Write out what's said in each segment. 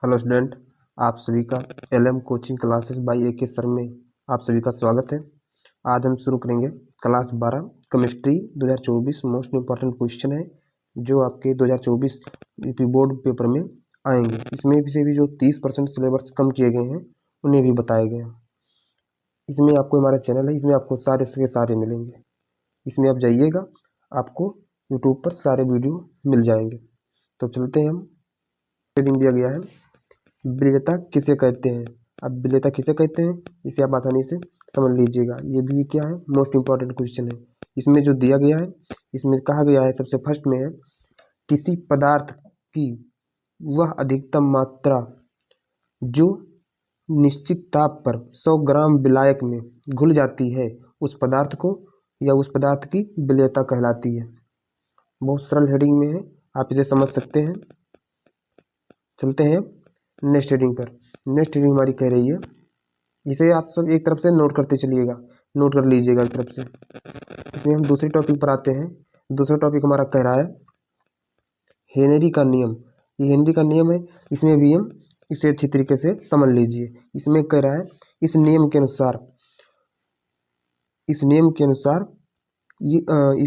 Hello student, आप सभी का LM coaching classes bye AK sir में आप सभी का स्वागत है। आज हम शुरू करेंगे class 12 chemistry 2024 most important question है जो आपके 2024 यूपी बोर्ड पेपर में आएंगे। इसमें से भी जो 30% सिलेबस कम किए गए हैं उन्हें भी बताए गए हैं। इसमें आपको हमारा चैनल है, इसमें आपको सारे के सारे मिलेंगे। इसमें आप जाइएगा, आपको यूट्यूब पर सारे वीडियो मिल जाएंगे। तो चलते हैं, हम हेडिंग दिया गया है विलेयता किसे कहते हैं। अब विलेयता किसे कहते हैं इसे आप आसानी से समझ लीजिएगा। ये भी क्या है, मोस्ट इंपॉर्टेंट क्वेश्चन है। इसमें जो दिया गया है, इसमें कहा गया है, सबसे फर्स्ट में है किसी पदार्थ की वह अधिकतम मात्रा जो निश्चित ताप पर 100 ग्राम विलायक में घुल जाती है उस पदार्थ को या उस पदार्थ की विलेयता कहलाती है। बहुत सरल हेडिंग में है, आप इसे समझ सकते हैं। चलते हैं नेक्स्ट हेडिंग पर। नेक्स्ट हेडिंग हमारी कह रही है, इसे आप सब एक तरफ से नोट करते चलिएगा, नोट कर लीजिएगा एक तरफ से। इसमें हम दूसरे टॉपिक पर आते हैं। दूसरा टॉपिक हमारा कह रहा है हेनरी का नियम। ये हेनरी का नियम है, इसमें भी हम इसे अच्छी तरीके से समझ लीजिए। इसमें कह रहा है इस नियम के अनुसार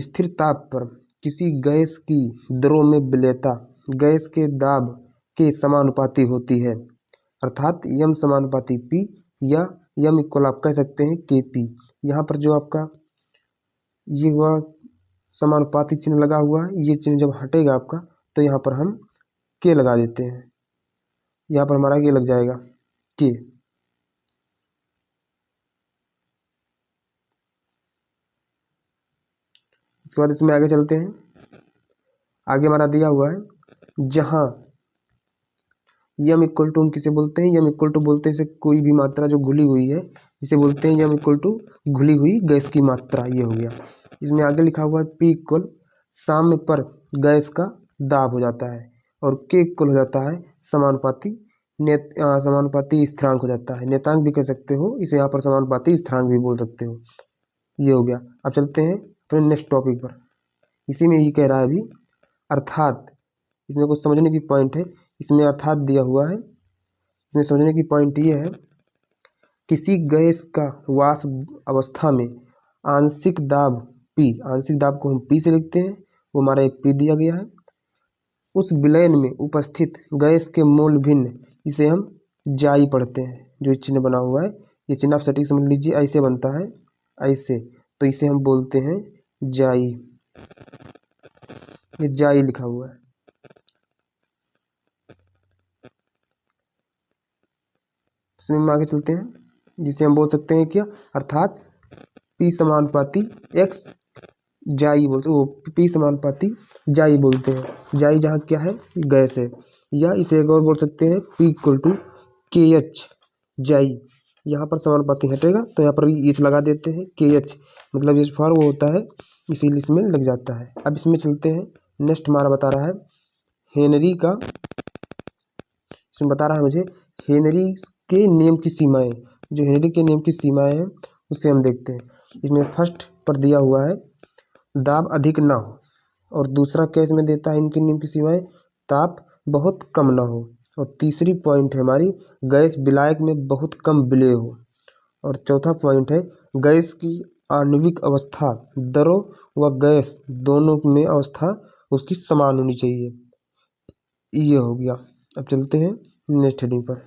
स्थिर ताप पर किसी गैस की द्रव में विलेयता गैस के दाब के समानुपाती होती है, अर्थात यम समानुपाती पी या यम इक्वल आप कह सकते हैं KP। यहाँ पर जो आपका ये हुआ समानुपाती चिन्ह लगा हुआ है, ये चिन्ह जब हटेगा आपका तो यहाँ पर हम K लगा देते हैं। यहाँ पर हमारा ये लग जाएगा K। इसके बाद इसमें आगे चलते हैं। आगे हमारा दिया हुआ है जहाँ यम इक्वल टू हम किसे बोलते हैं, यम इक्वल टू बोलते हैं इसे कोई भी मात्रा जो घुली हुई है इसे बोलते हैं यम इक्वल टू घुली हुई गैस की मात्रा। ये हो गया। इसमें आगे लिखा हुआ है P इक्वल साम्य पर गैस का दाब हो जाता है और K इक्वल हो जाता है समानुपाती स्थिरांक हो जाता है। नेतांक भी कह सकते हो इसे, यहाँ पर समानुपाती स्थिरांक भी बोल सकते हो। ये हो गया। अब चलते हैं अपने नेक्स्ट टॉपिक पर। इसी में ये कह रहा है अभी अर्थात, इसमें कुछ समझने की पॉइंट है। इसमें अर्थात दिया हुआ है, इसमें समझने की पॉइंट ये है किसी गैस का वाष्प अवस्था में आंशिक दाब P, आंशिक दाब को हम P से लिखते हैं, वो हमारा एक P दिया गया है। उस विलयन में उपस्थित गैस के मोल भिन्न, इसे हम जाई पढ़ते हैं। जो चिन्ह बना हुआ है ये चिन्ह आप सटीक समझ लीजिए, ऐसे बनता है ऐसे, तो इसे हम बोलते हैं जाई। ये जाई लिखा हुआ है। इसमें हम आगे चलते हैं, जिसे हम बोल सकते हैं क्या, अर्थात P समानुपाती X जाई बोलते, वो P समानुपाती जाई बोलते हैं। जाई जहाँ क्या है, गैस है। या इसे एक और बोल सकते हैं P इक्वल टू KH जाई। यहाँ पर समानुपाती हटेगा तो यहाँ पर भी H लगा देते हैं, KH मतलब H फॉर वो होता है, इसीलिए इसमें लग जाता है। अब इसमें चलते हैं, नेक्स्ट हमारा बता रहा है हेनरी का, इसमें बता रहा है मुझे हेनरी के नियम की सीमाएं। जो हेनरी के नियम की सीमाएं हैं उसे हम देखते हैं। इसमें फर्स्ट पर दिया हुआ है दाब अधिक ना हो, और दूसरा क्या इसमें देता है इनके नियम की सीमाएं, ताप बहुत कम ना हो, और तीसरी पॉइंट है हमारी गैस विलायक में बहुत कम विलेय हो, और चौथा पॉइंट है गैस की आणविक अवस्था द्रव व गैस दोनों में अवस्था उसकी समान होनी चाहिए। ये हो गया। अब चलते हैं नेक्स्ट हेडिंग पर।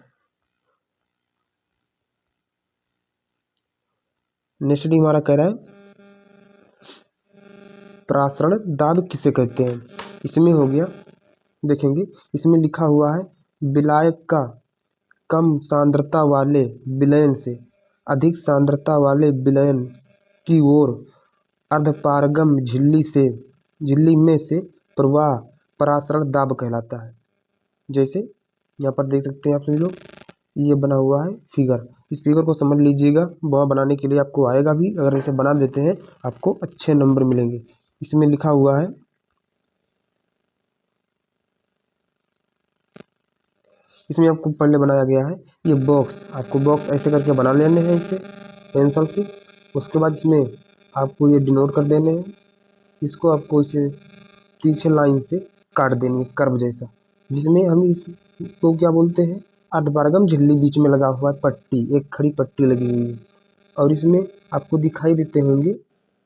नेक्स्ट हेडिंग हमारा कह रहा है प्रासरण दाब किसे कहते हैं। इसमें हो गया, देखेंगे इसमें लिखा हुआ है विलायक का कम सांद्रता वाले विलयन से अधिक सांद्रता वाले विलयन की ओर अर्धपारगम झिल्ली में से प्रवाह परासरण दाब कहलाता है। जैसे यहाँ पर देख सकते हैं आप सभी लोग, ये बना हुआ है फिगर। इस फिगर को समझ लीजिएगा, वहाँ बनाने के लिए आपको आएगा भी, अगर इसे बना देते हैं आपको अच्छे नंबर मिलेंगे। इसमें लिखा हुआ है, इसमें आपको पहले बनाया गया है ये बॉक्स। आपको बॉक्स ऐसे करके बना लेने हैं इसे पेंसिल से। उसके बाद इसमें आपको ये डिनोट कर देने हैं, इसको आपको इसे पीछे लाइन से काट देनी है कर्व जैसा, जिसमें हम इस को क्या बोलते हैं? अर्धपारगम झिल्ली बीच में लगा हुआ है पट्टी, एक खड़ी पट्टी लगी हुई है और इसमें आपको दिखाई देते होंगे,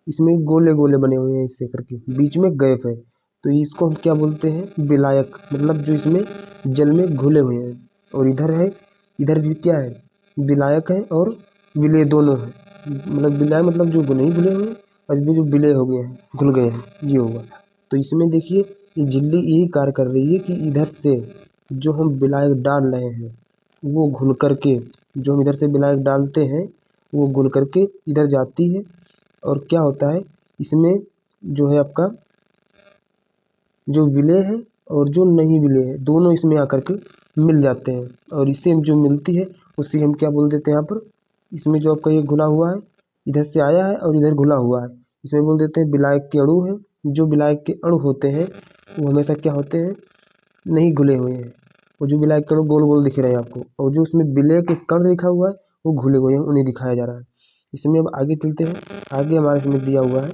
इसमें गोले गोले बने हुए हैं इससे करके, बीच में गैप है, तो इसको हम क्या बोलते हैं? विलायक, मतलब जो इसमें जल में घुले हुए हैं। और इधर है, इधर भी क्या है? विलायक है और विलेय दोनों है, मतलब विलायक मतलब जो नहीं घुले हुए हैं और भी जो विलेय हो गए हैं, घुल गए हैं, ये होगा। तो इसमें देखिए ये झिल्ली यही कार्य कर रही है कि इधर से जो हम विलायक डाल रहे हैं वो घुल करके, जो हम इधर से विलायक डालते हैं वो घुल करके इधर जाती है और क्या होता है इसमें जो है आपका जो विलेय है और जो नहीं विलेय है दोनों इसमें आकर के मिल जाते हैं और इससे जो मिलती है उसी हम क्या बोल देते हैं यहाँ पर, इसमें जो आपका ये घुला हुआ है इधर से आया है और इधर घुला हुआ है, इसमें बोल देते हैं विलायक के अणु हैं। जो विलायक के अणु होते हैं वो हमेशा क्या होते हैं? नहीं घुले हुए हैं। और जो विलायक के अणु गोल गोल दिख रहे हैं आपको, और जो उसमें विलेय के कण लिखा हुआ है वो घुले हुए हैं, उन्हें दिखाया जा रहा है। इसमें अब आगे चलते हैं। आगे हमारे इसमें दिया हुआ है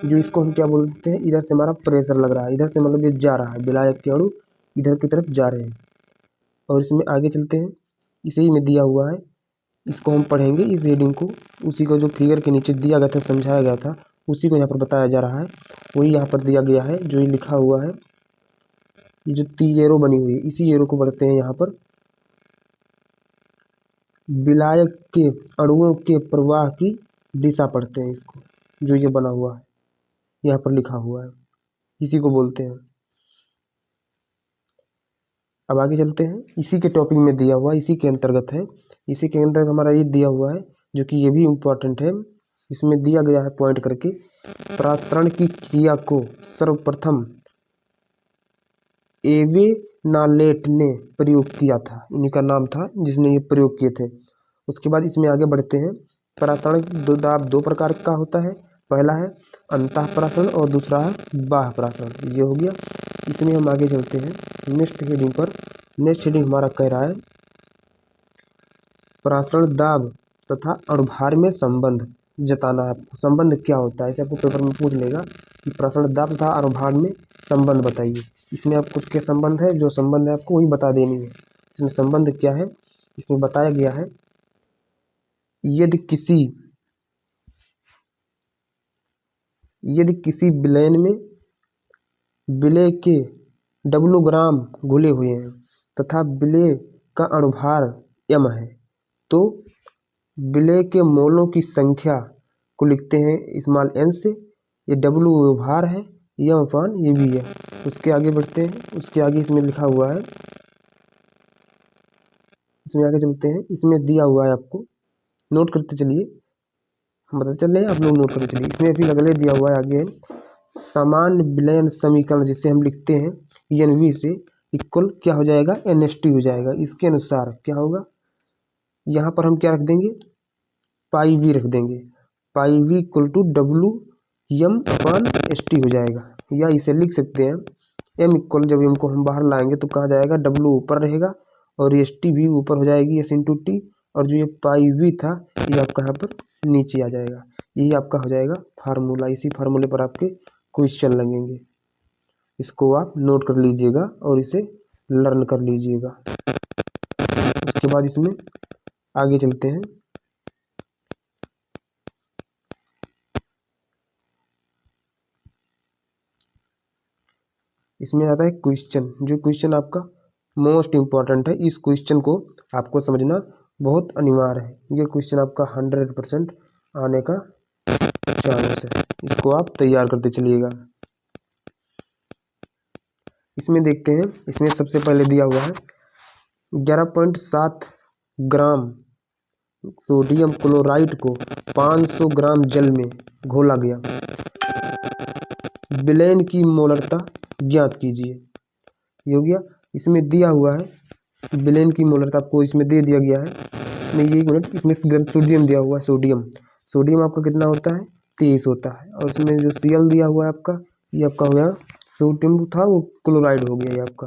जो इसको हम क्या बोलते हैं? इधर से हमारा प्रेशर लग रहा है, इधर से मतलब ये जा रहा है, विलायक के अणु इधर की तरफ जा रहे हैं। और इसमें आगे चलते हैं, इसे ही में दिया हुआ है, इसको हम पढ़ेंगे इस रीडिंग को, उसी को जो फिगर के नीचे दिया गया था, समझाया गया था, उसी को यहाँ पर बताया जा रहा है, वही यहाँ पर दिया गया है। जो ये लिखा हुआ है, ये जो ती एरो बनी हुई है, इसी एरो को पढ़ते हैं यहाँ पर। विलायक के अणुओं के प्रवाह की दिशा पढ़ते हैं इसको, जो ये बना हुआ है यहाँ पर लिखा हुआ है, इसी को बोलते हैं। अब आगे चलते हैं, इसी के टॉपिक में दिया हुआ, इसी के अंतर्गत है, इसी के अंदर हमारा ये दिया हुआ है जो कि ये भी इम्पोर्टेंट है। इसमें दिया गया है पॉइंट करके, प्रासरण की क्रिया को सर्वप्रथम एवे नालेट ने प्रयोग किया था, इन्हीं का नाम था जिसने ये प्रयोग किए थे। उसके बाद इसमें आगे बढ़ते हैं। प्रासरण दो प्रकार का होता है, पहला है अंतः प्रासरण और दूसरा है बाह्य प्रासरण, ये हो गया। इसमें हम आगे चलते हैं नेक्स्ट हेडिंग पर। नेक्स्ट हेडिंग हमारा कह रहा है प्रासरण दाब तथा अणुभार में संबंध जताना है आपको। संबंध क्या होता है, ऐसे आपको पेपर में पूछ लेगा कि प्रासरण दाब तथा अणुभार में संबंध बताइए। इसमें आपको क्या संबंध है, जो संबंध है आपको वही बता देनी है। इसमें संबंध क्या है, इसमें बताया गया है यदि किसी विलयन में विलेय के डब्लू ग्राम घुले हुए हैं तथा विलेय का अणुभार m है, तो विलेय के मोलों की संख्या को लिखते हैं स्मॉल n से। ये डब्लू भार है, m अपान ये भी है। उसके आगे बढ़ते हैं, उसके आगे इसमें लिखा हुआ है, इसमें आगे चलते हैं। इसमें दिया हुआ है, आपको नोट करते चलिए, हम बताते चल रहे हैं, आप लोग नोट करते चलिए। इसमें फिर अगले दिया हुआ है आगे, समान विलयन समीकरण जिसे हम लिखते हैं NV से इक्वल क्या हो जाएगा? NST हो जाएगा। इसके अनुसार क्या होगा, यहाँ पर हम क्या रख देंगे? पाई वी रख देंगे, pi V equal to W M upon S T हो जाएगा। या इसे लिख सकते हैं एम इक्वल, जब एम को हम बाहर लाएंगे तो कहाँ जाएगा? डब्लू ऊपर रहेगा और एस टी भी ऊपर हो जाएगी, एस इंटू टी, और जो ये पाई वी था ये आपका यहाँ पर नीचे आ जाएगा। यही आपका हो जाएगा फार्मूला। इसी फार्मूले पर आपके क्वेश्चन लगेंगे, इसको आप नोट कर लीजिएगा और इसे लर्न कर लीजिएगा। उसके बाद इसमें आगे चलते हैं। इसमें आता है क्वेश्चन, जो क्वेश्चन आपका मोस्ट इम्पॉर्टेंट है। इस क्वेश्चन को आपको समझना बहुत अनिवार्य है। ये क्वेश्चन आपका 100% आने का चांस है, इसको आप तैयार करते चलिएगा। इसमें देखते हैं, इसमें सबसे पहले दिया हुआ है 11.7 ग्राम सोडियम क्लोराइड को 500 ग्राम जल में घोला गया, विलयन की मोलरता ज्ञात कीजिए। ये हो गया। इसमें दिया हुआ है विलयन की मोलरता, आपको इसमें दे दिया गया है। नहीं, एक मिनट, इसमें सोडियम दिया हुआ है, सोडियम सोडियम आपका कितना होता है? 23 होता है। और इसमें जो Cl दिया हुआ है आपका, ये आपका हो गया, सोडियम था वो क्लोराइड हो गया ये आपका,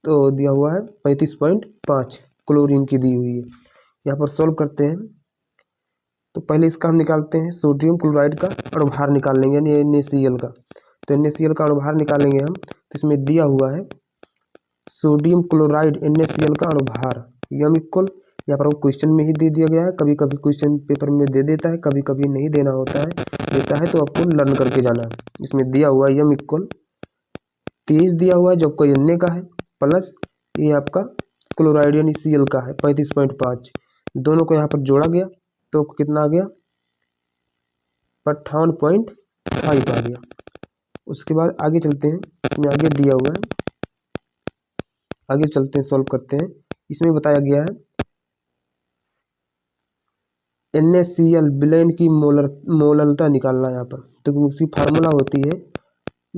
तो दिया हुआ है 35.5 क्लोरीन की दी हुई है। यहाँ पर सॉल्व करते हैं, तो पहले इसका हम निकालते हैं सोडियम क्लोराइड का अणुभार निकाल लेंगे, यानी NaCl का। तो NaCl का अणुभार निकालेंगे हम, तो इसमें दिया हुआ है सोडियम क्लोराइड NaCl का अणुभार यम इक्वल, यहाँ पर वो क्वेश्चन में ही दे दिया गया है, कभी कभी क्वेश्चन पेपर में दे देता है, कभी कभी नहीं देना होता है, देता है तो आपको लर्न करके जाना है। इसमें दिया हुआ है यम इक्वल 23 दिया हुआ है जो आपका Na का है, प्लस ये आपका क्लोराइड यानी Cl का है 35.5, दोनों को यहाँ पर जोड़ा गया तो कितना आ गया 58.5 आ गया। उसके बाद आगे चलते हैं, इसमें आगे दिया हुआ है, आगे चलते हैं सॉल्व करते हैं। इसमें बताया गया है NaCl विलयन की मोलरता निकालना है यहाँ पर, तो उसकी फार्मूला होती है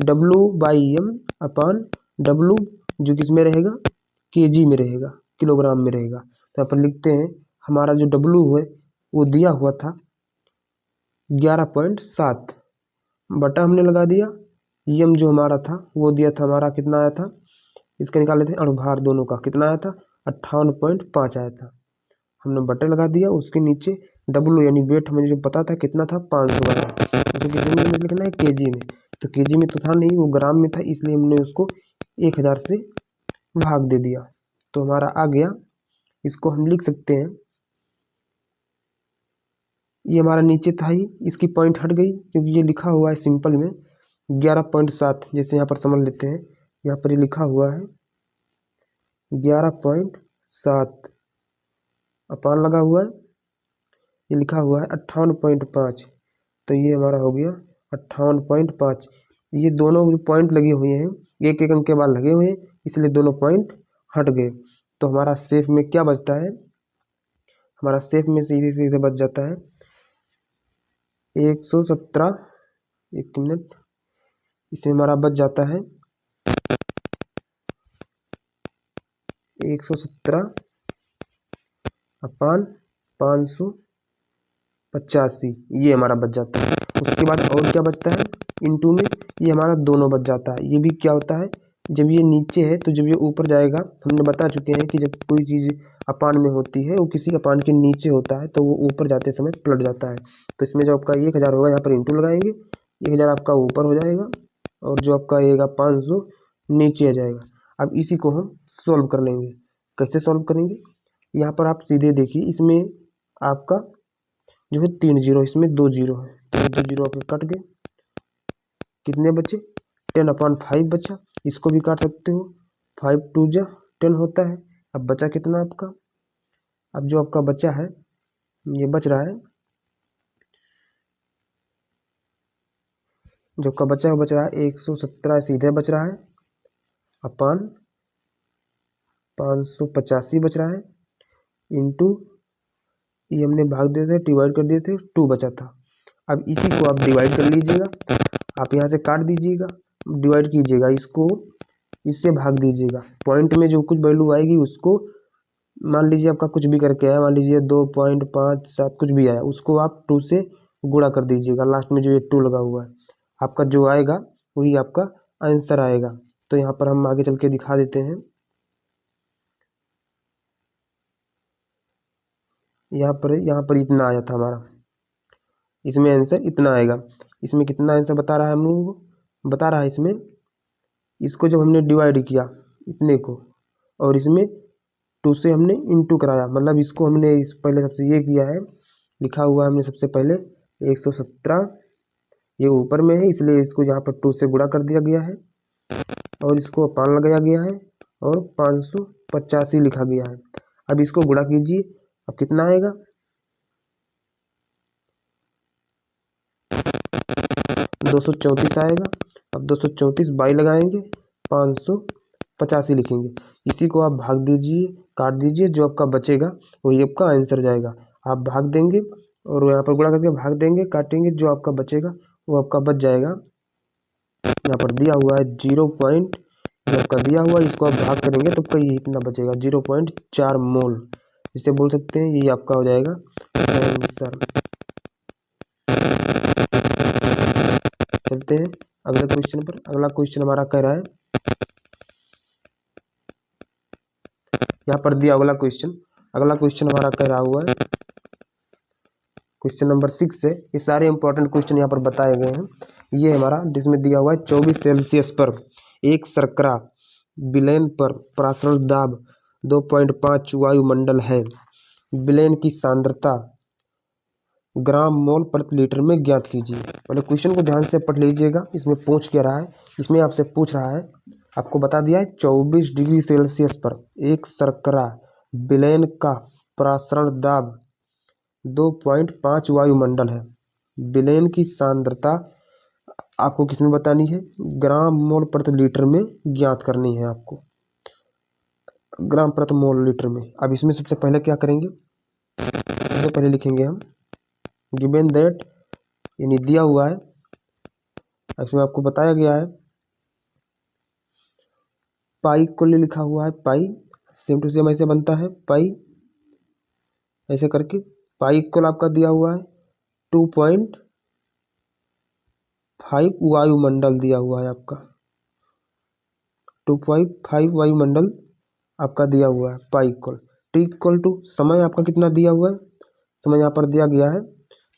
W/m/W, जो किस में रहेगा kg में रहेगा, किलोग्राम में रहेगा। तो यहाँ पर लिखते हैं हमारा जो W है वो दिया हुआ था 11.7 बटा हमने लगा दिया, यम जो हमारा था वो दिया था हमारा कितना आया था, इसका निकाल लेते हैं अणुभार दोनों का कितना आया था 58.5 आया था, हमने बटे लगा दिया। उसके नीचे W यानी वेट हमें जो पता था कितना था 500 ग्राम, तो कितने में लिखना है kg में, तो kg में तो था नहीं, वो ग्राम में था, इसलिए हमने उसको 1000 से भाग दे दिया तो हमारा आ गया। इसको हम लिख सकते हैं, ये हमारा नीचे था ही, इसकी पॉइंट हट गई क्योंकि ये लिखा हुआ है सिंपल में 11.7, जैसे यहाँ पर समझ लेते हैं, यहाँ पर ये लिखा हुआ है 11.7 अपान लगा हुआ है, ये लिखा हुआ है 58.5, तो ये हमारा हो गया 58.5। ये दोनों पॉइंट लगे हुए हैं, एक एक अंक के बाद लगे हुए हैं, इसलिए दोनों पॉइंट हट गए। तो हमारा सेफ में क्या बचता है, हमारा सेफ में सीधे सीधे बच जाता है 117, एक मिनट, इसमें हमारा बच जाता है 117 अपान 585, ये हमारा बच जाता है। उसके बाद और क्या बचता है इनटू में, ये हमारा दोनों बच जाता है। ये भी क्या होता है, जब ये नीचे है तो जब ये ऊपर जाएगा, हमने बता चुके हैं कि जब कोई चीज़ अपान में होती है वो किसी अपान के नीचे होता है तो वो ऊपर जाते समय पलट जाता है। तो इसमें जो आपका 1000 होगा यहाँ पर इंटू लगाएंगे, 1000 आपका ऊपर हो जाएगा और जो आपका आएगा 500 नीचे आ जाएगा। अब इसी को हम सॉल्व कर लेंगे। कैसे सॉल्व करेंगे, यहाँ पर आप सीधे देखिए, इसमें आपका जो है 3 जीरो, इसमें 2 जीरो है, तो 2 जीरो आपके कट गए, कितने बचे 10/5 बचा, इसको भी काट सकते हो, 5 2 जा 10 होता है। अब बचा कितना आपका, अब जो आपका बचा है ये बच रहा है, जो आपका बचा है वो बच रहा है 117 सीधे बच रहा है अपान 585 बच रहा है, इंटू ये हमने भाग दिए थे, डिवाइड कर दिए थे, 2 बचा था। अब इसी को आप डिवाइड कर लीजिएगा, आप यहाँ से काट दीजिएगा, डिवाइड कीजिएगा, इसको इससे भाग दीजिएगा, पॉइंट में जो कुछ वैल्यू आएगी उसको, मान लीजिए आपका कुछ भी करके आया, मान लीजिए 2.57 कुछ भी आया, उसको आप 2 से गुणा कर दीजिएगा, लास्ट में जो ये 2 लगा हुआ है, आपका जो आएगा वही आपका आंसर आएगा। तो यहाँ पर हम आगे चल के दिखा देते हैं, यहाँ पर इतना आया था हमारा, इसमें आंसर इतना आएगा। इसमें कितना आंसर बता रहा है हम लोगों को, बता रहा है इसमें, इसको जब हमने डिवाइड किया इतने को और इसमें 2 से हमने इंटू कराया, मतलब इसको हमने इस पहले सबसे ये किया है, लिखा हुआ हमने सबसे पहले 117, ये ऊपर में है इसलिए इसको यहाँ पर 2 से गुणा कर दिया गया है और इसको अपान लगाया गया है और 585 लिखा गया है। अब इसको गुणा कीजिए, अब कितना आएगा 234 आएगा। अब 234 बाई लगाएंगे, 585 लिखेंगे, इसी को आप भाग दीजिए, काट दीजिए, जो आपका बचेगा वही आपका आंसर जाएगा। आप भाग देंगे और यहाँ पर गुणा करके भाग देंगे, काटेंगे, जो आपका बचेगा वो आपका बच जाएगा। यहाँ पर दिया हुआ है 0 पॉइंट, जो आपका दिया हुआ है इसको आप भाग करेंगे तो आपका ये इतना बचेगा 0.4 मोल, जिसे बोल सकते हैं ये आपका हो जाएगा आंसर। चलते हैं अगले क्वेश्चन पर। अगला क्वेश्चन हमारा कह रहा है, यहाँ पर दिया अगला क्वेश्चन हमारा कह रहा हुआ है, क्वेश्चन नंबर 6 से, ये सारे इंपॉर्टेंट क्वेश्चन यहाँ पर बताए गए हैं। ये हमारा जिसमें दिया हुआ है 24 सेल्सियस पर एक शर्करा विलयन पर प्रासरण दाब 2.5 वायुमंडल है। विलयन की सांद्रता ग्राम मोल प्रति लीटर में ज्ञात कीजिए। पहले क्वेश्चन को ध्यान से पढ़ लीजिएगा। इसमें पूछ क्या रहा है, इसमें आपसे पूछ रहा है, आपको बता दिया है 24 डिग्री सेल्सियस पर एक शर्करा विलयन का प्रासरण दाब 2.5 वायुमंडल है। विलयन की सांद्रता आपको किसमें बतानी है, ग्राम मोल प्रति लीटर में ज्ञात करनी है आपको, ग्राम प्रति मोल लीटर में। अब इसमें सबसे पहले क्या करेंगे, सबसे पहले लिखेंगे हम गिवन दैट, यानी दिया हुआ है, इसमें आपको बताया गया है पाई को लिखा हुआ है, पाई सेम टू सेम ऐसे बनता है पाई, ऐसे करके पाई इक्वल आपका दिया हुआ है 2.5 वायुमंडल दिया हुआ है आपका, 2.5 वायुमंडल आपका दिया हुआ है pi equal. T equal to समय आपका कितना दिया हुआ है, समय यहाँ पर दिया गया है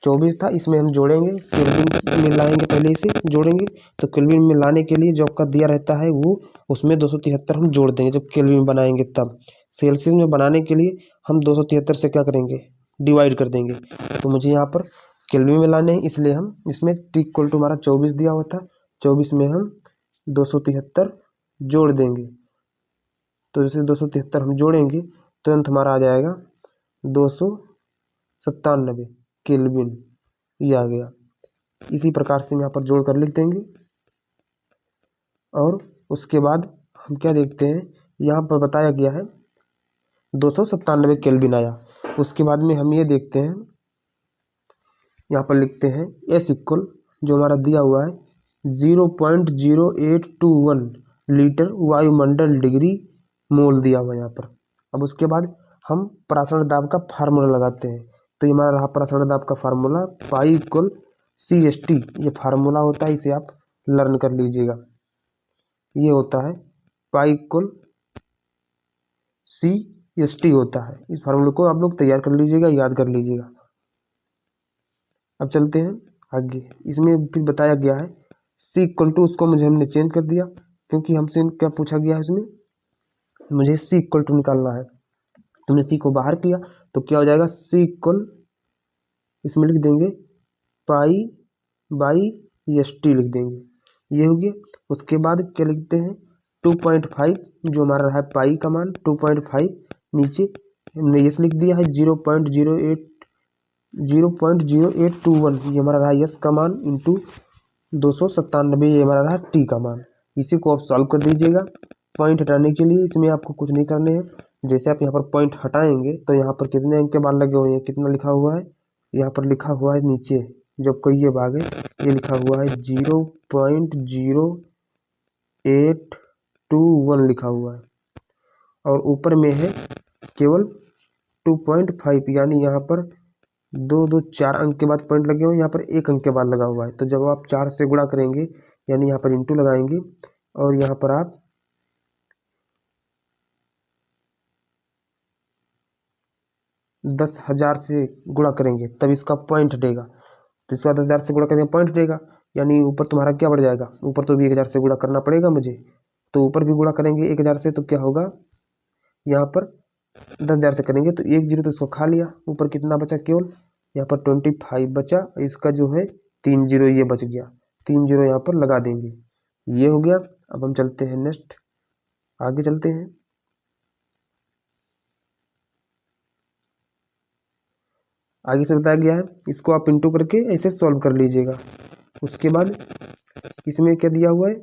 24 था, इसमें हम जोड़ेंगे केल्विन में लाएंगे, पहले इसे जोड़ेंगे तो केल्विन में लाने के लिए जो आपका दिया रहता है वो उसमें 273 हम जोड़ देंगे जब केल्विन में बनाएंगे तब। सेल्सियस में बनाने के लिए हम 273 से क्या करेंगे, डिवाइड कर देंगे। तो मुझे यहाँ पर केल्विन में लाने हैं, इसलिए हम इसमें टी इक्वल टू हमारा 24 दिया होता है, 24 में हम 273 जोड़ देंगे। तो जैसे 273 हम जोड़ेंगे तुरंत हमारा आ जाएगा 297 केल्विन, ये आ गया। इसी प्रकार से यहाँ पर जोड़ कर लिख देंगे। और उसके बाद हम क्या देखते हैं, यहाँ पर बताया गया है 297 केल्विन आया। उसके बाद में हम ये देखते हैं, यहाँ पर लिखते हैं एस इक्वल जो हमारा दिया हुआ है 0.0821 लीटर वायुमंडल डिग्री मोल दिया हुआ है यहाँ पर। अब उसके बाद हम प्रासरण दाब का फार्मूला लगाते हैं। तो ये हमारा रहा प्रासरण दाब का फार्मूला, पाई इक्वल CST, ये फार्मूला होता है, इसे आप लर्न कर लीजिएगा। ये होता है पाई इक्वल CST होता है। इस फार्मूले को आप लोग तैयार कर लीजिएगा, याद कर लीजिएगा। अब चलते हैं आगे। इसमें फिर बताया गया है C इक्वल टू, उसको मुझे हमने चेंज कर दिया क्योंकि हमसे क्या पूछा गया है, इसमें मुझे C इक्वल टू निकालना है। तुमने C को बाहर किया तो क्या हो जाएगा, C इक्वल इसमें लिख देंगे पाई बाई ST लिख देंगे, ये हो गया। उसके बाद क्या लिखते हैं 2.5 जो हमारा रहा है पाई का मान 2.5, नीचे हमने यस लिख दिया है 0.0821, ये हमारा रहा यस का मान इंटू 297, ये हमारा रहा टी का मान। इसी को आप सॉल्व कर दीजिएगा। पॉइंट हटाने के लिए इसमें आपको कुछ नहीं करने हैं, जैसे आप यहाँ पर पॉइंट हटाएंगे तो यहाँ पर कितने अंक के बाद लगे हुए हैं, कितना लिखा हुआ है, यहाँ पर लिखा हुआ है नीचे जो कोई ये भाग है ये लिखा हुआ है 0.0821 लिखा हुआ है, और ऊपर में है केवल 2.5, यानी यहाँ पर 4 अंक के बाद पॉइंट लगे हुए, यहाँ पर 1 अंक के बाद लगा हुआ है। तो जब आप 4 से गुणा करेंगे यानी यहाँ पर इंटू लगाएंगे और यहाँ पर आप 10,000 से गुणा करेंगे तब इसका पॉइंट हटेगा। तो इसका 10,000 से गुणा करेंगे पॉइंट हटेगा, यानी ऊपर तुम्हारा क्या बढ़ जाएगा, ऊपर तो भी 1,000 से गुणा करना पड़ेगा मुझे, तो ऊपर भी गुणा करेंगे 1,000 से तो क्या होगा, यहाँ पर 10,000 से करेंगे तो 1 जीरो तो इसको खा लिया, ऊपर कितना बचा केवल यहाँ पर 25 बचा, इसका जो है 3 जीरो ये बच गया, 3 जीरो यहाँ पर लगा देंगे, ये हो गया। अब हम चलते हैं नेक्स्ट, आगे चलते हैं। आगे से बताया गया है इसको आप इंटू करके ऐसे सॉल्व कर लीजिएगा। उसके बाद इसमें क्या दिया हुआ है,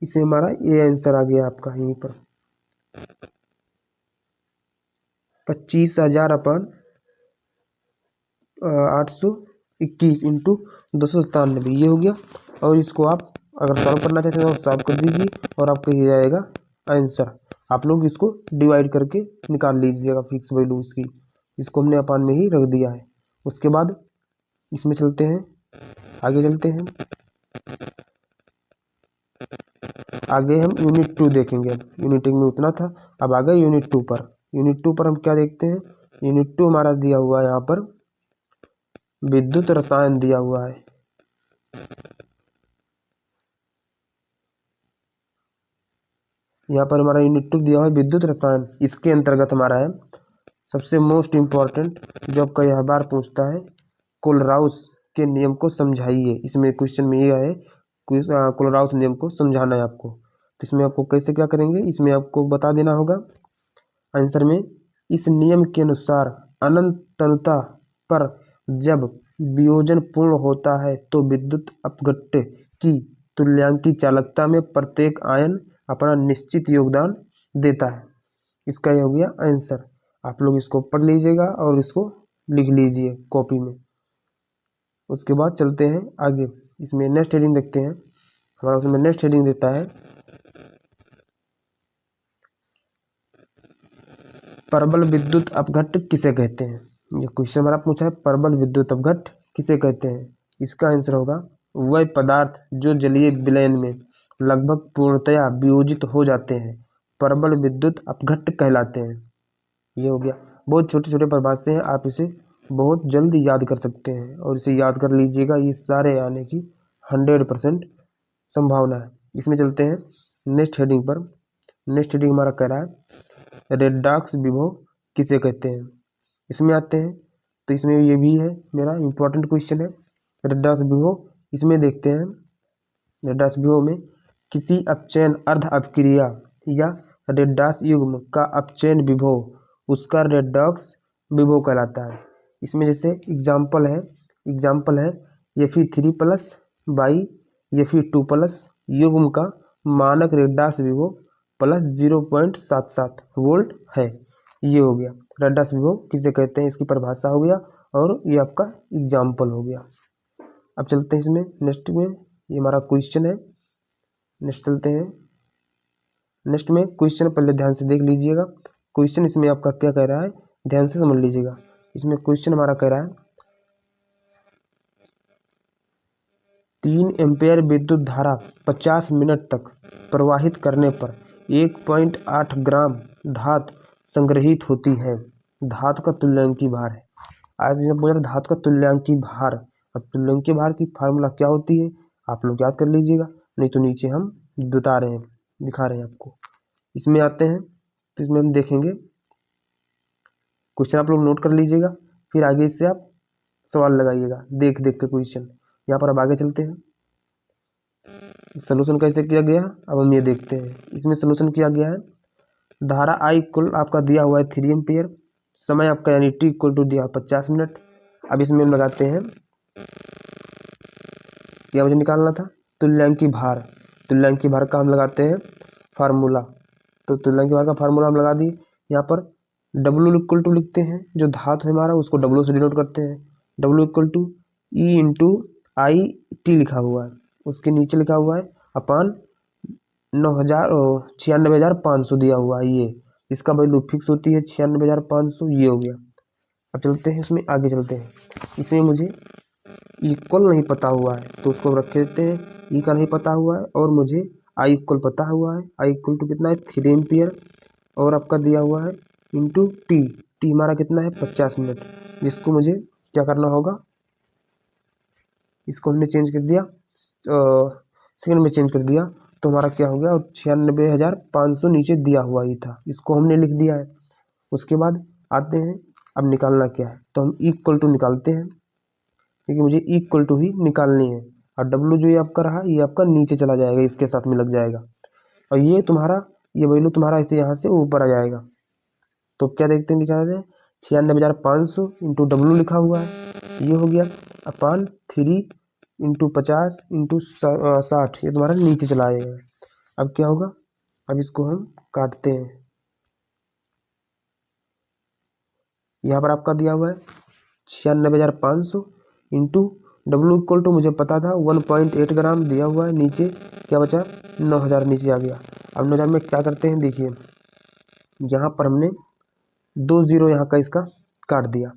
इसमें हमारा ये आंसर आ गया आपका यहीं पर 25,000 अपन 821 इंटू 297, ये हो गया। और इसको आप अगर सॉल्व करना चाहते हैं तो सॉल्व कर दीजिए और आपका ये आएगा आंसर। आप लोग इसको डिवाइड करके निकाल लीजिएगा फिक्स वैल्यू इसकी, इसको हमने अपान में ही रख दिया है। उसके बाद इसमें चलते हैं, आगे चलते हैं, आगे हम यूनिट 2 देखेंगे। यूनिट 1 में उतना था, अब आ गए यूनिट 2 पर। यूनिट 2 पर हम क्या देखते हैं, यूनिट 2 हमारा दिया हुआ है यहाँ पर विद्युत रसायन दिया हुआ है, यहाँ पर हमारा यूनिट 2 दिया हुआ है विद्युत रसायन, इसके अंतर्गत हमारा है सबसे मोस्ट इम्पॉर्टेंट जो आपका यह बार पूछता है कोलराउस के नियम को समझाइए। इसमें क्वेश्चन में ये है कोलराउस नियम को समझाना है आपको। तो इसमें आपको कैसे क्या करेंगे, इसमें आपको बता देना होगा आंसर में, इस नियम के अनुसार अनंतता पर जब वियोजन पूर्ण होता है तो विद्युत अपघट्य की तुल्यांकी चालकता में प्रत्येक आयन अपना निश्चित योगदान देता है। इसका यह हो गया आंसर। आप लोग इसको पढ़ लीजिएगा और इसको लिख लीजिए कॉपी में। उसके बाद चलते हैं आगे, इसमें नेक्स्ट हेडिंग देखते हैं। हमारा उसमें नेक्स्ट हेडिंग देता है प्रबल विद्युत अपघट्य किसे कहते हैं। ये क्वेश्चन हमारा पूछा है प्रबल विद्युत अपघट्य किसे कहते हैं। इसका आंसर होगा वह पदार्थ जो जलीय विलयन में लगभग पूर्णतया वियोजित हो जाते हैं प्रबल विद्युत अपघट्य कहलाते हैं। ये हो गया। बहुत छोटे छोटे प्रभाव से हैं, आप इसे बहुत जल्द याद कर सकते हैं और इसे याद कर लीजिएगा, ये सारे आने की 100% संभावना है। इसमें चलते हैं नेक्स्ट हेडिंग पर। नेक्स्ट हेडिंग हमारा कह रहा है रेडॉक्स विभव किसे कहते हैं। इसमें आते हैं तो इसमें ये भी है मेरा इंपॉर्टेंट क्वेश्चन है रेडॉक्स विभव। इसमें देखते हैं रेडॉक्स विभव में किसी अपचयन अर्ध अपक्रिया या रेडॉक्स युग्म का अपचयन विभव उसका रेडॉक्स विभव कहलाता है। इसमें जैसे एग्जाम्पल है Fe3 plus by Fe2 plus युग्म का मानक रेडॉक्स विभव प्लस 0.77 वोल्ट है। ये हो गया रेडॉक्स विभव किसे कहते हैं, इसकी परिभाषा हो गया और ये आपका एग्जाम्पल हो गया। अब चलते हैं इसमें नेक्स्ट में, ये हमारा क्वेश्चन है। नेक्स्ट चलते हैं नेक्स्ट में। क्वेश्चन पहले ध्यान से देख लीजिएगा। क्वेश्चन इसमें आपका क्या कह रहा है, ध्यान से समझ लीजिएगा। इसमें क्वेश्चन हमारा कह रहा है 3 एम्पेयर विद्युत धारा 50 मिनट तक प्रवाहित करने पर 1.8 ग्राम धातु संग्रहित होती है। धातु का तुल्यांकी भार है। आज मैं बोल रहा धातु का तुल्यांकी भार। अब तुल्यांकी भार की फार्मूला क्या होती है आप लोग याद कर लीजिएगा, नहीं तो नीचे हम दिखा रहे हैं आपको। इसमें आते हैं तो इसमें हम देखेंगे क्वेश्चन आप लोग नोट कर लीजिएगा, फिर आगे इससे आप सवाल लगाइएगा देख देख के क्वेश्चन। यहाँ पर अब आगे चलते हैं, सोल्यूशन कैसे किया गया अब हम ये देखते हैं। इसमें सोल्यूशन किया गया है धारा I इक्वल आपका दिया हुआ है 3 एम्पियर, समय आपका यानी T इक्वल टू दिया 50 मिनट। अब इसमें हम लगाते हैं क्या मुझे निकालना था तुल्यांकी भार का हम लगाते हैं फार्मूला। तो तुल्यांकी भार का फार्मूला हम लगा दिए। यहाँ पर W इक्वल टू लिखते हैं, जो धातु है हमारा उसको W से डिनोट करते हैं। W equal to E into I T लिखा हुआ है, उसके नीचे लिखा हुआ है अपान 96,500 दिया हुआ है। ये इसका वैल्यू फिक्स होती है 96,500। ये हो गया। अब चलते हैं इसमें आगे चलते हैं। इसमें मुझे इक्वल नहीं पता हुआ है तो उसको रख देते हैं, ई का नहीं पता हुआ है और मुझे आई इक्वल पता हुआ है। आई इक्वल टू कितना है 3 एम्पियर और आपका दिया हुआ है इंटू टी हमारा कितना है 50 मिनट। जिसको मुझे क्या करना होगा, इसको हमने चेंज कर दिया सेकंड में चेंज कर दिया तो हमारा क्या हो गया 96,500 नीचे दिया हुआ ही था, इसको हमने लिख दिया है। उसके बाद आते हैं अब निकालना क्या है, तो हम इक्वल टू निकालते हैं क्योंकि मुझे इक्वल टू ही निकालनी है। और डब्लू जो ये आपका रहा ये आपका नीचे चला जाएगा, इसके साथ में लग जाएगा और ये तुम्हारा ये वैल्यू तुम्हारा इसे यहाँ से ऊपर आ जाएगा। तो क्या देखते हैं लिखा है 96,500 इंटू डब्लू लिखा हुआ है, ये हो गया अपान 3 इंटू 50 इंटू 60, ये तुम्हारा नीचे चला जाएगा। अब क्या होगा, अब इसको हम काटते हैं। यहाँ पर आपका दिया हुआ है 96,500 इंटू डब्लू इक्वल टू मुझे पता था 1.8 ग्राम दिया हुआ है, नीचे क्या बचा 9,000 नीचे आ गया। अब 9,000 में क्या करते हैं देखिए, यहाँ पर हमने 2 जीरो यहाँ का इसका काट दिया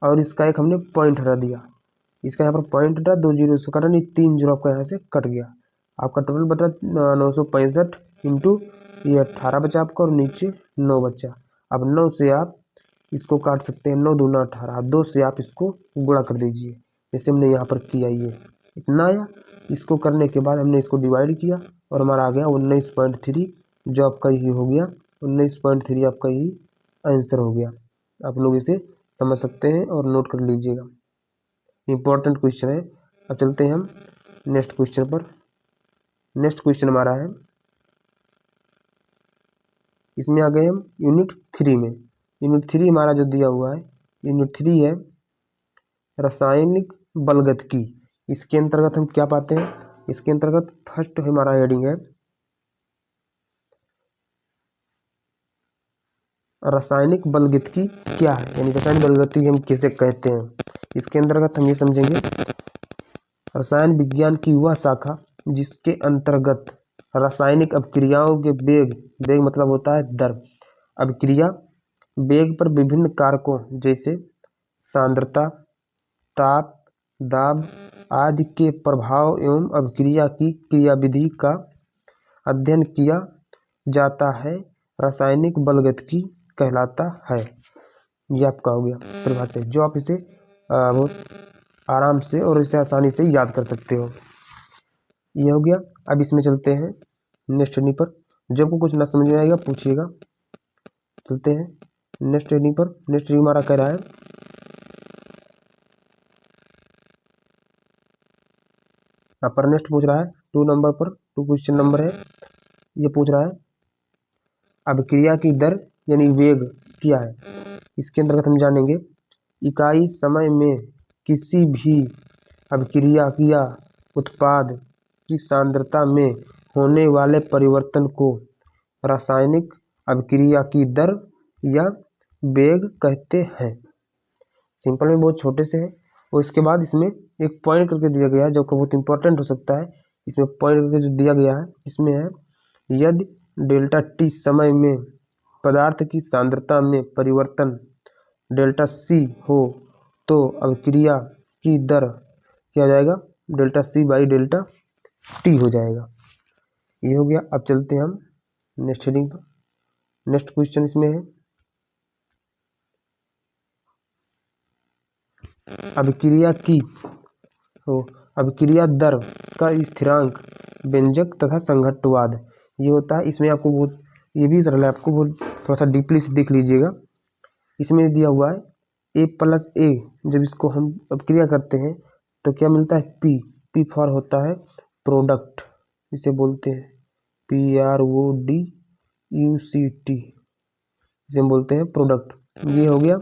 और इसका एक हमने पॉइंट हटा दिया, इसका यहाँ पर पॉइंट हटा 2 जीरो इसको काटा, नहीं 3 जीरो आपका यहाँ से कट गया। आपका टोटल बचा 965 इंटू ये 18 बचा आपका और नीचे 9 बचा। अब 9 से आप इसको काट सकते हैं, 9 दूना 18, 2 से आप इसको गुणा कर दीजिए जैसे हमने यहाँ पर किया, ये इतना आया। इसको करने के बाद हमने इसको डिवाइड किया और हमारा आ गया 19.3 जो आपका ये हो गया 19.3 आपका ये आंसर हो गया। आप लोग इसे समझ सकते हैं और नोट कर लीजिएगा, इम्पोर्टेंट क्वेश्चन है। अब चलते हैं हम नेक्स्ट क्वेश्चन पर। नेक्स्ट क्वेश्चन हमारा है, इसमें आ गए हम यूनिट 3 में। यूनिट 3 हमारा जो दिया हुआ है, यूनिट 3 है रासायनिक बलगतिकी। इसके अंतर्गत हम क्या पाते हैं? इसके अंतर्गत फर्स्ट हमारा हेडिंग है रासायनिक बलगतिकी क्या है, यानी रासायनिक बलगतिकी हम किसे कहते हैं। इसके अंतर्गत हम ये समझेंगे रसायन विज्ञान की वह शाखा जिसके अंतर्गत रासायनिक अभिक्रियाओं के वेग, वेग मतलब होता है दर, अभिक्रिया वेग पर विभिन्न कारकों जैसे सांद्रता, ताप, दाब आदि के प्रभाव एवं अभिक्रिया की क्रियाविधि का अध्ययन किया जाता है, रासायनिक बलगतिकी कहलाता है। ये आपका हो गया परिभाषा, जो आप इसे बहुत आराम से और इसे आसानी से याद कर सकते हो। ये हो गया। अब इसमें चलते हैं नेक्स्ट हेडिंग पर। जब को कुछ ना समझ में आएगा पूछिएगा। चलते हैं नेक्स्ट हेडिंग पर। नेक्स्ट हेडिंग हमारा कह रहा है यहाँ पर नेक्स्ट पूछ रहा है 2 नंबर पर, 2 क्वेश्चन नंबर है। ये पूछ रहा है अभिक्रिया की दर यानी वेग क्या है। इसके अंतर्गत हम जानेंगे इकाई समय में किसी भी अभिक्रिया या उत्पाद की सांद्रता में होने वाले परिवर्तन को रासायनिक अभिक्रिया की दर या वेग कहते हैं। सिंपल में बहुत छोटे से है। और इसके बाद इसमें एक पॉइंट करके दिया गया है जो कि बहुत इंपॉर्टेंट हो सकता है। इसमें पॉइंट करके जो दिया गया है इसमें है यदि डेल्टा टी समय में पदार्थ की सांद्रता में परिवर्तन डेल्टा सी हो तो अभिक्रिया की दर क्या हो जाएगा, delta C by delta T हो जाएगा। ये हो गया। अब चलते हैं हम नेक्स्ट हेडिंग पर। नेक्स्ट क्वेश्चन इसमें है अभिक्रिया की अभिक्रिया दर का स्थिरांक व्यंजक तथा संघट्टवाद। ये होता है, इसमें आपको बहुत, ये भी सरल है, आपको बहुत थोड़ा सा डीपली से देख लीजिएगा। इसमें दिया हुआ है ए प्लस ए, जब इसको हम अभिक्रिया करते हैं तो क्या मिलता है पी। पी फॉर होता है प्रोडक्ट, इसे बोलते हैं PRODUCT, इसे हम बोलते हैं प्रोडक्ट। ये हो गया।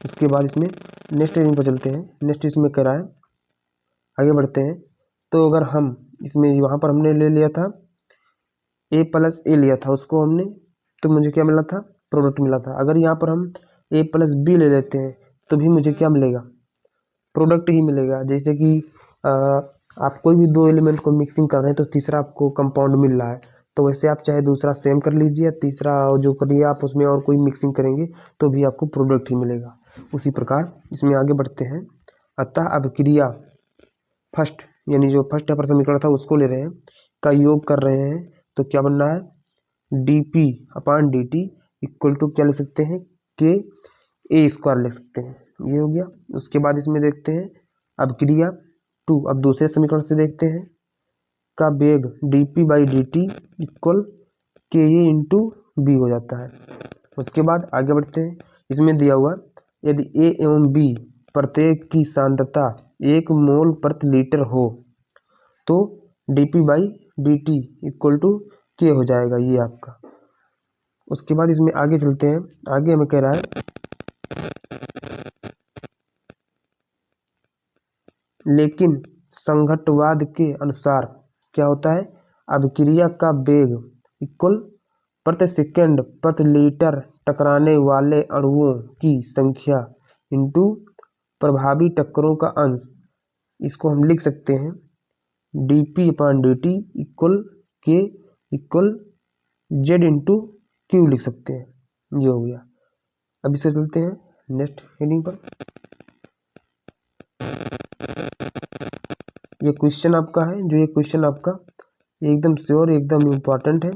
उसके बाद इसमें नेक्स्ट हेडिंग पर चलते हैं। नेक्स्ट इसमें कह रहा है, आगे बढ़ते हैं। तो अगर हम इसमें वहाँ पर हमने ले लिया था ए प्लस ए लिया था उसको हमने, तो मुझे क्या मिला था, प्रोडक्ट मिला था। अगर यहाँ पर हम ए प्लस बी ले लेते हैं तो भी मुझे क्या मिलेगा, प्रोडक्ट ही मिलेगा। जैसे कि आप कोई भी 2 एलिमेंट को मिक्सिंग कर रहे हैं तो तीसरा आपको कंपाउंड मिल रहा है, तो वैसे आप चाहे दूसरा सेम कर लीजिए, तीसरा जो करिए आप उसमें और कोई मिक्सिंग करेंगे तो भी आपको प्रोडक्ट ही मिलेगा। उसी प्रकार इसमें आगे बढ़ते हैं। अतः अभिक्रिया फर्स्ट, यानी जो फर्स्ट यहाँ पर समीकरण था उसको ले रहे हैं, का योग कर रहे हैं, तो क्या बनना है dp upon dt equal to क्या लिख सकते हैं के ए स्क्वायर लिख सकते हैं। ये हो गया। उसके बाद इसमें देखते हैं अभिक्रिया 2, अब दूसरे समीकरण से देखते हैं का वेग dp बाई dt इक्वल के ए इंटू बी हो जाता है। उसके बाद आगे बढ़ते हैं। इसमें दिया हुआ यदि ए एवं बी प्रत्येक की सांद्रता 1 मोल प्रति लीटर हो तो dp by dt equal to K हो जाएगा, ये आपका। उसके बाद इसमें आगे चलते हैं। आगे हमें कह रहा है लेकिन संघट्टवाद के अनुसार क्या होता है, अभिक्रिया का वेग इक्वल प्रति सेकंड प्रति लीटर टकराने वाले अणुओं की संख्या इंटू प्रभावी टक्करों का अंश। इसको हम लिख सकते हैं dp अपान dt इक्वल के इक्वल जेड इंटू क्यू लिख सकते हैं। ये हो गया। अब इसे चलते हैं नेक्स्ट हेडिंग पर। ये क्वेश्चन आपका है, जो ये क्वेश्चन आपका एकदम श्योर एकदम इम्पॉर्टेंट है,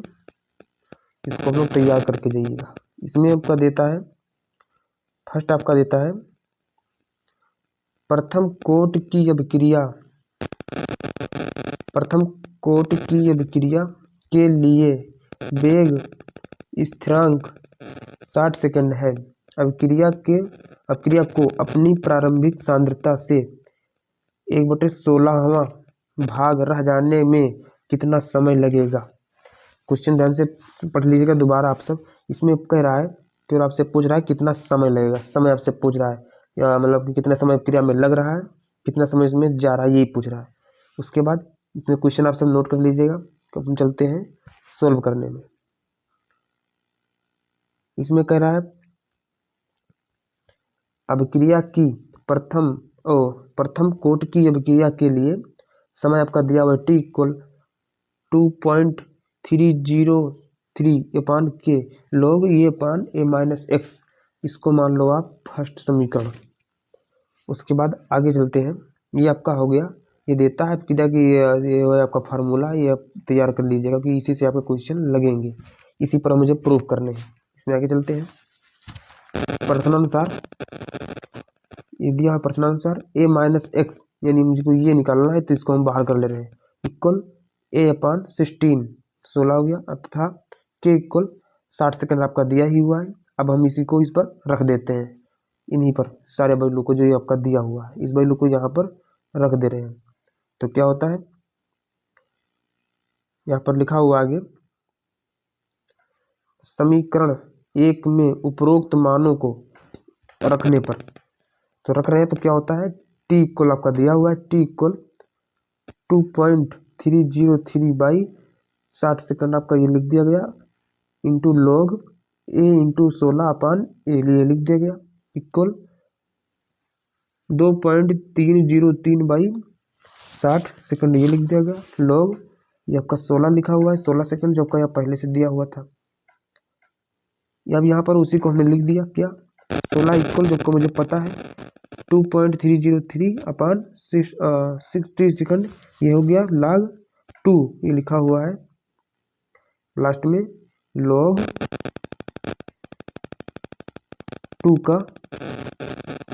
इसको हम लोग तैयार करके जाइएगा। इसमें आपका देता है, फर्स्ट आपका देता है प्रथम कोट की अभिक्रिया, प्रथम कोट की अभिक्रिया के लिए वेग स्थिरांक 60 सेकंड है। अब क्रिया को अपनी प्रारंभिक सांद्रता से 1/16वां भाग रह जाने में कितना समय लगेगा। क्वेश्चन ध्यान से पढ़ लीजिएगा दोबारा आप सब। इसमें कह रहा है कि आपसे पूछ रहा है कितना समय लगेगा, समय आपसे पूछ रहा है, या मतलब कि कितना समय क्रिया में लग रहा है, कितना समय इसमें जा रहा है, यही पूछ रहा है। उसके बाद इसमें क्वेश्चन आप सब नोट कर लीजिएगा। तो हम चलते हैं सोल्व करने में। इसमें कह रहा है अभिक्रिया की प्रथम कोट की अभिक्रिया के लिए समय आपका दिया हुआ t इक्वल 2.303 अपान के log ए अपान ए माइनस एक्स, इसको मान लो आप फर्स्ट समीकरण। उसके बाद आगे चलते हैं। ये आपका हो गया, ये देता है अभिक्रिया की, ये आपका फार्मूला, ये आप तैयार कर लीजिएगा कि इसी से आपके क्वेश्चन लगेंगे। इसी पर मुझे प्रूफ करने हैं। इसमें आगे चलते हैं। प्रश्नानुसार ये दिया है, प्रश्नानुसार ए माइनस एक्स यानी मुझको ये निकालना है, तो इसको हम बाहर कर ले रहे हैं। इक्वल ए अपान 16 हो गया, तथा के इक्वल 60 सेकंड आपका दिया ही हुआ है। अब हम इसी को इस पर रख देते हैं, इन्हीं पर सारे वैल्यू को जो ये आपका दिया हुआ है, इस वैल्यू को यहाँ पर रख दे रहे हैं। तो क्या होता है, यहाँ पर लिखा हुआ आगे, समीकरण 1 में उपरोक्त मानों को रखने पर, तो रख रहे हैं तो क्या होता है, टी इक्वल आपका दिया हुआ है, टी इक्वल 2.303/60 सेकंड आपका ये लिख दिया गया, इंटू लॉग ए इंटू 16 अपान ए लिए लिख दिया गया, इक्वल 2.303/60 सेकंड ये लिख दिया गया, लॉग ये आपका 16 लिखा हुआ है, 16 सेकंड जो आपका यहाँ पहले से दिया हुआ था। अब यहाँ पर उसी को हमने लिख दिया, क्या 16 इक्वल जो आपको मुझे पता है 2.303 अपान 60 सेकंड, ये हो गया log 2, ये लिखा हुआ है लास्ट में, log 2 का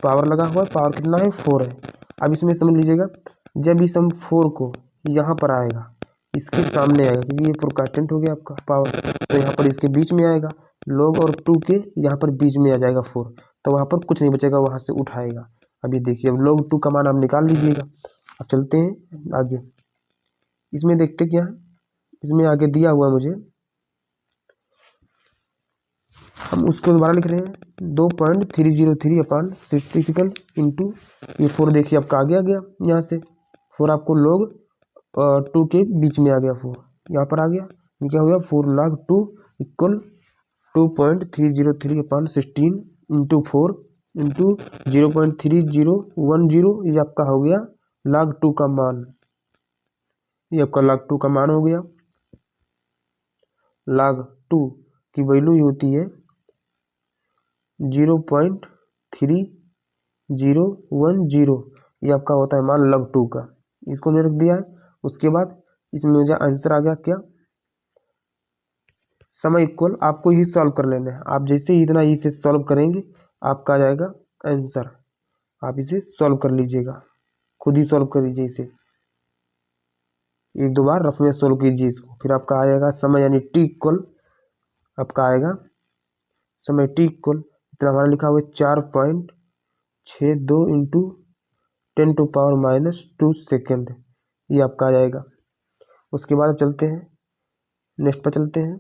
पावर लगा हुआ है, पावर कितना है 4 है। अब इसमें समझ लीजिएगा, जब इस हम 4 को यहाँ पर आएगा, इसके सामने आएगा, क्योंकि ये प्रोकास्टेंट हो गया आपका पावर, तो यहाँ पर इसके बीच में आएगा, log और 2 के यहाँ पर बीच में आ जाएगा 4, तो वहाँ पर कुछ नहीं बचेगा, वहाँ से उठाएगा। अभी देखिए, अब log 2 का मान आप निकाल लीजिएगा। अब चलते हैं आगे, इसमें देखते क्या है, इसमें आगे दिया हुआ मुझे, हम उसको दोबारा लिख रहे हैं 2.303 अपान 60 सेकंड इंटू ये 4, देखिए आपका आगे आ गया, यहाँ से 4 आपको log 2 के बीच में आ गया, 4 यहाँ पर आ गया, ये क्या हो गया 4 log 2 इक्वल 2.303 अपान 16 इंटू 4 इंटू 0.3010, ये आपका हो गया log 2 का मान, ये आपका log 2 का मान हो गया। log 2 की वैल्यू ही होती है 0.3010, ये आपका होता है मान log 2 का, इसको मैंने रख दिया है। उसके बाद इसमें मुझे आंसर आ गया, क्या समय इक्वल, आपको ही सॉल्व कर लेना है, आप जैसे ही इतना इसे सॉल्व करेंगे आपका आ जाएगा आंसर। आप इसे सॉल्व कर लीजिएगा, खुद ही सॉल्व कर लीजिए इसे, एक दो बार रफ में सॉल्व कीजिए इसको, फिर आपका आएगा समय यानी टी इक्वल, आपका आएगा समय टी इक्वल, इतना हमारा लिखा हुआ है 4.62 इंटू 10⁻⁻2 सेकेंड, ये आपका आ जाएगा। उसके बाद चलते हैं नेक्स्ट पर, चलते हैं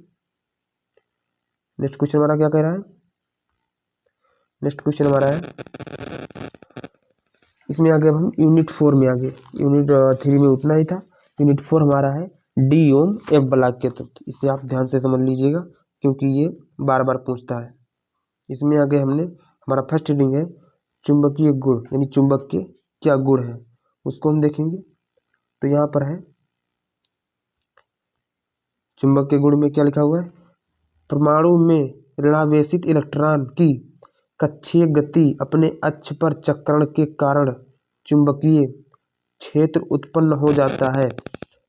नेक्स्ट क्वेश्चन हमारा क्या कह रहा है, नेक्स्ट क्वेश्चन हमारा है, इसमें आगे अब हम यूनिट 4 में आगे, यूनिट 3 में उतना ही था, यूनिट 4 हमारा है डी ओम एफ ब्लॉक के तत्व, इसे आप ध्यान से समझ लीजिएगा क्योंकि ये बार बार पूछता है। इसमें आगे हमने, हमारा फर्स्ट रीडिंग है चुंबकीय गुण, यानी चुंबक के क्या गुण है उसको हम देखेंगे। तो यहाँ पर है चुंबक के गुण में क्या लिखा हुआ है, परमाणु में ऋणावेशित इलेक्ट्रॉन की कक्षीय गति अपने अक्ष पर चक्रण के कारण चुंबकीय क्षेत्र उत्पन्न हो जाता है,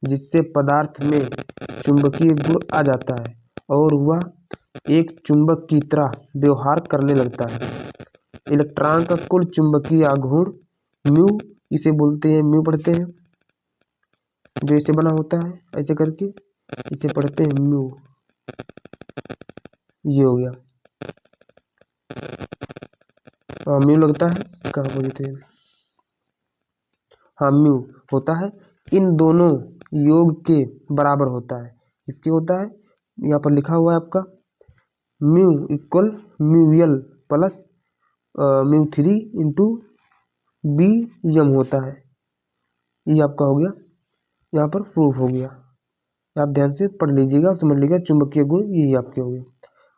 जिससे पदार्थ में चुंबकीय गुण आ जाता है और वह एक चुंबक की तरह व्यवहार करने लगता है। इलेक्ट्रॉन का कुल चुंबकीय आघूर्ण म्यू, इसे बोलते हैं म्यू, पढ़ते हैं जो इसे बना होता है ऐसे करके, इसे पढ़ते हैं म्यू। ये हो गया, म्यू लगता है, कहाँ बोलते हैं, हाँ म्यू होता है, इन दोनों योग के बराबर होता है। इसके होता है, यहाँ पर लिखा हुआ है आपका mu equal mu L plus mu 3 into B M होता है। ये आपका हो गया, यहाँ पर प्रूफ हो गया। आप ध्यान से पढ़ लीजिएगा और समझ लीजिएगा चुंबकीय गुण यही आपके हो गए।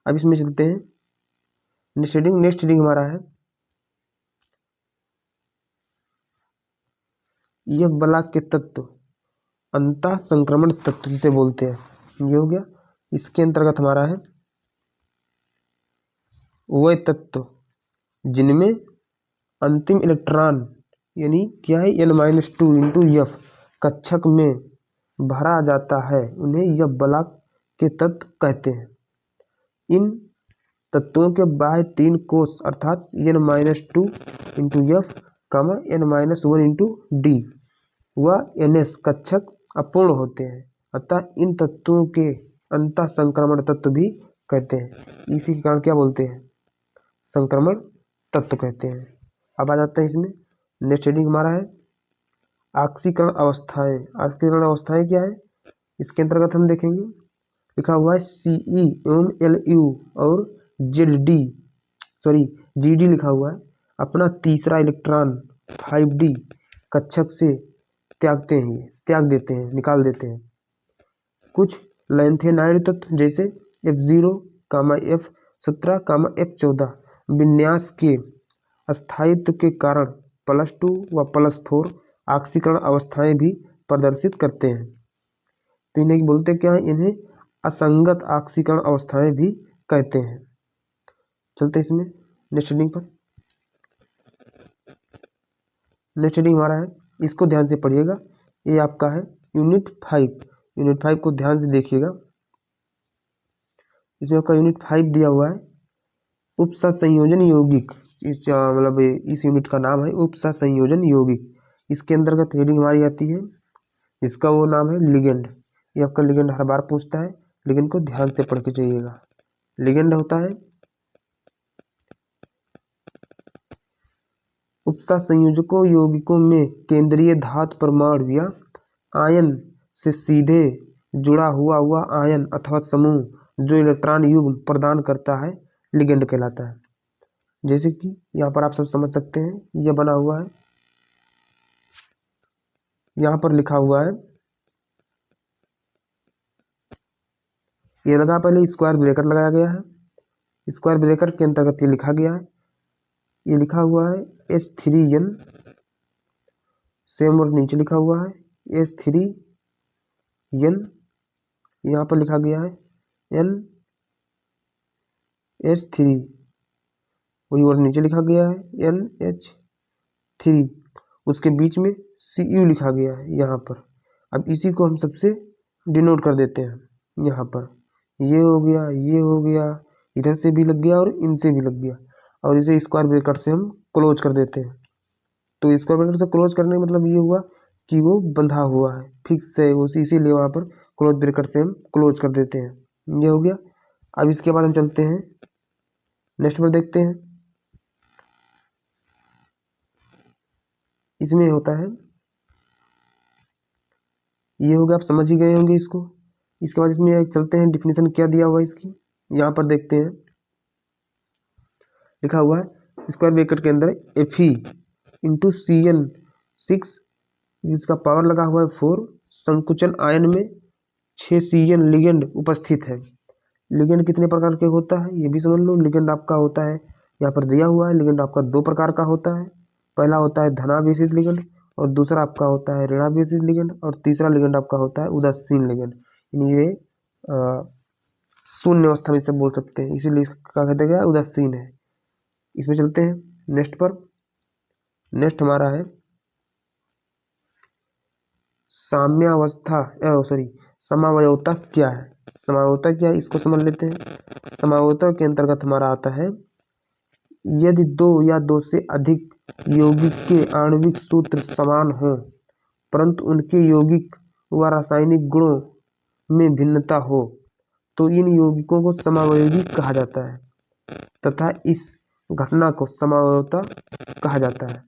अब इसमें चलते हैं नेक्स्ट रीडिंग। नेक्स्ट रीडिंग हमारा है यह ब्लॉक के तत्व अंतः संक्रमण तत्व जिसे बोलते हैं, ये हो गया। इसके अंतर्गत हमारा है वह तत्व जिनमें अंतिम इलेक्ट्रॉन यानी क्या है n-2 इंटू एफ कक्षक में भरा जाता है, उन्हें यह ब्लॉक के तत्व कहते हैं। इन तत्वों के बाह्य 3 कोष अर्थात n-2 into F n-1 into D व ns कक्षक अपूर्ण होते हैं, अतः इन तत्वों के अंतः संक्रमण तत्व भी कहते हैं। इसी के कारण क्या बोलते हैं, संक्रमण तत्व कहते हैं। अब आ जाते हैं इसमें नेक्स्ट रीडिंग हमारा है ऑक्सीकरण अवस्थाएं। ऑक्सीकरण अवस्थाएं क्या है, इसके अंतर्गत हम देखेंगे लिखा हुआ है CeMLu और GD लिखा हुआ है। अपना तीसरा इलेक्ट्रॉन 5D कक्षक से त्याग देते हैं, निकाल देते हैं। कुछ लैंथेनाइड तत्व जैसे F0, F17, F14 विन्यास के अस्थायित्व के कारण +2 व +4 ऑक्सीकरण अवस्थाएं भी प्रदर्शित करते हैं। तो इन्हें बोलते क्या है, इन्हें असंगत ऑक्सीकरण अवस्थाएं भी कहते हैं। चलते इसमें नेक्स्ट रीडिंग पर। नेक्स्ट रीडिंग हमारा है, इसको ध्यान से पढ़िएगा, ये आपका है यूनिट 5। यूनिट 5 को ध्यान से देखिएगा। इसमें आपका यूनिट 5 दिया हुआ है उपसंयोजन यौगिक। मतलब इस यूनिट का नाम है उपसंयोजन यौगिक। इसके अंतर्गत हेडिंग हमारी आती है, इसका वो नाम है लिगेंड। ये आपका लिगेंड हर बार पूछता है, लिगेंड को ध्यान से पढ़ के जाइएगा। लिगेंड होता है उपसंयोजकों यौगिकों में केंद्रीय धातु परमाणु या आयन से सीधे जुड़ा हुआ आयन अथवा समूह जो इलेक्ट्रॉन युग्म प्रदान करता है, लिगेंड कहलाता है। जैसे कि यहाँ पर आप सब समझ सकते हैं, यह बना हुआ है, यहाँ पर लिखा हुआ है, ये लगा पहले स्क्वायर ब्रैकेट लगाया गया है, स्क्वायर ब्रैकेट के अंतर्गत ये लिखा गया है, ये लिखा हुआ है H3N, सेम और नीचे लिखा हुआ है H3N, यहाँ पर लिखा गया है NH3, वही और नीचे लिखा गया है NH3, उसके बीच में Cu लिखा गया है यहाँ पर। अब इसी को हम सबसे डिनोट कर देते हैं यहाँ पर, ये हो गया, ये हो गया, इधर से भी लग गया और इनसे भी लग गया, और इसे स्क्वायर ब्रैकेट से हम क्लोज कर देते हैं। तो स्क्वायर ब्रैकेट से क्लोज करने का मतलब ये हुआ कि वो बंधा हुआ है, फिक्स है वो, इसीलिए वहाँ पर क्लोज ब्रैकेट से हम क्लोज कर देते हैं। ये हो गया। अब इसके बाद हम चलते हैं नेक्स्ट पर, देखते हैं इसमें होता है, ये हो गया, आप समझ ही गए होंगे इसको। इसके बाद इसमें चलते हैं डिफिनीशन क्या दिया हुआ है इसकी, यहाँ पर देखते हैं लिखा हुआ है स्क्वायर ब्रैकेट के अंदर Fe इंटू CN6, इसका पावर लगा हुआ है 4, संकुचन आयन में 6 CN लिगेंड उपस्थित है। लिगेंड कितने प्रकार के होता है ये भी समझ लो। लिगेंड आपका होता है, यहाँ पर दिया हुआ है, लिगेंड आपका 2 प्रकार का होता है। पहला होता है धनावेशित लिगेंड और दूसरा आपका होता है ऋणावेशित लिगेंड, और तीसरा लिगेंड आपका होता है उदासीन लिगेंड। यानी ये शून्य अवस्था में से बोल सकते हैं, इसीलिए क्या कहते हैं, उदासीन है। इसमें चलते हैं नेक्स्ट पर। नेक्स्ट हमारा है समावयवता क्या है। समावयवता क्या है इसको समझ लेते हैं। समावयवता के अंतर्गत हमारा आता है यदि 2 या 2 से अधिक यौगिक के आणविक सूत्र समान हों परंतु उनके यौगिक व रासायनिक गुणों में भिन्नता हो तो इन यौगिकों को समावयवी कहा जाता है तथा इस घटना को समावयवता कहा जाता है।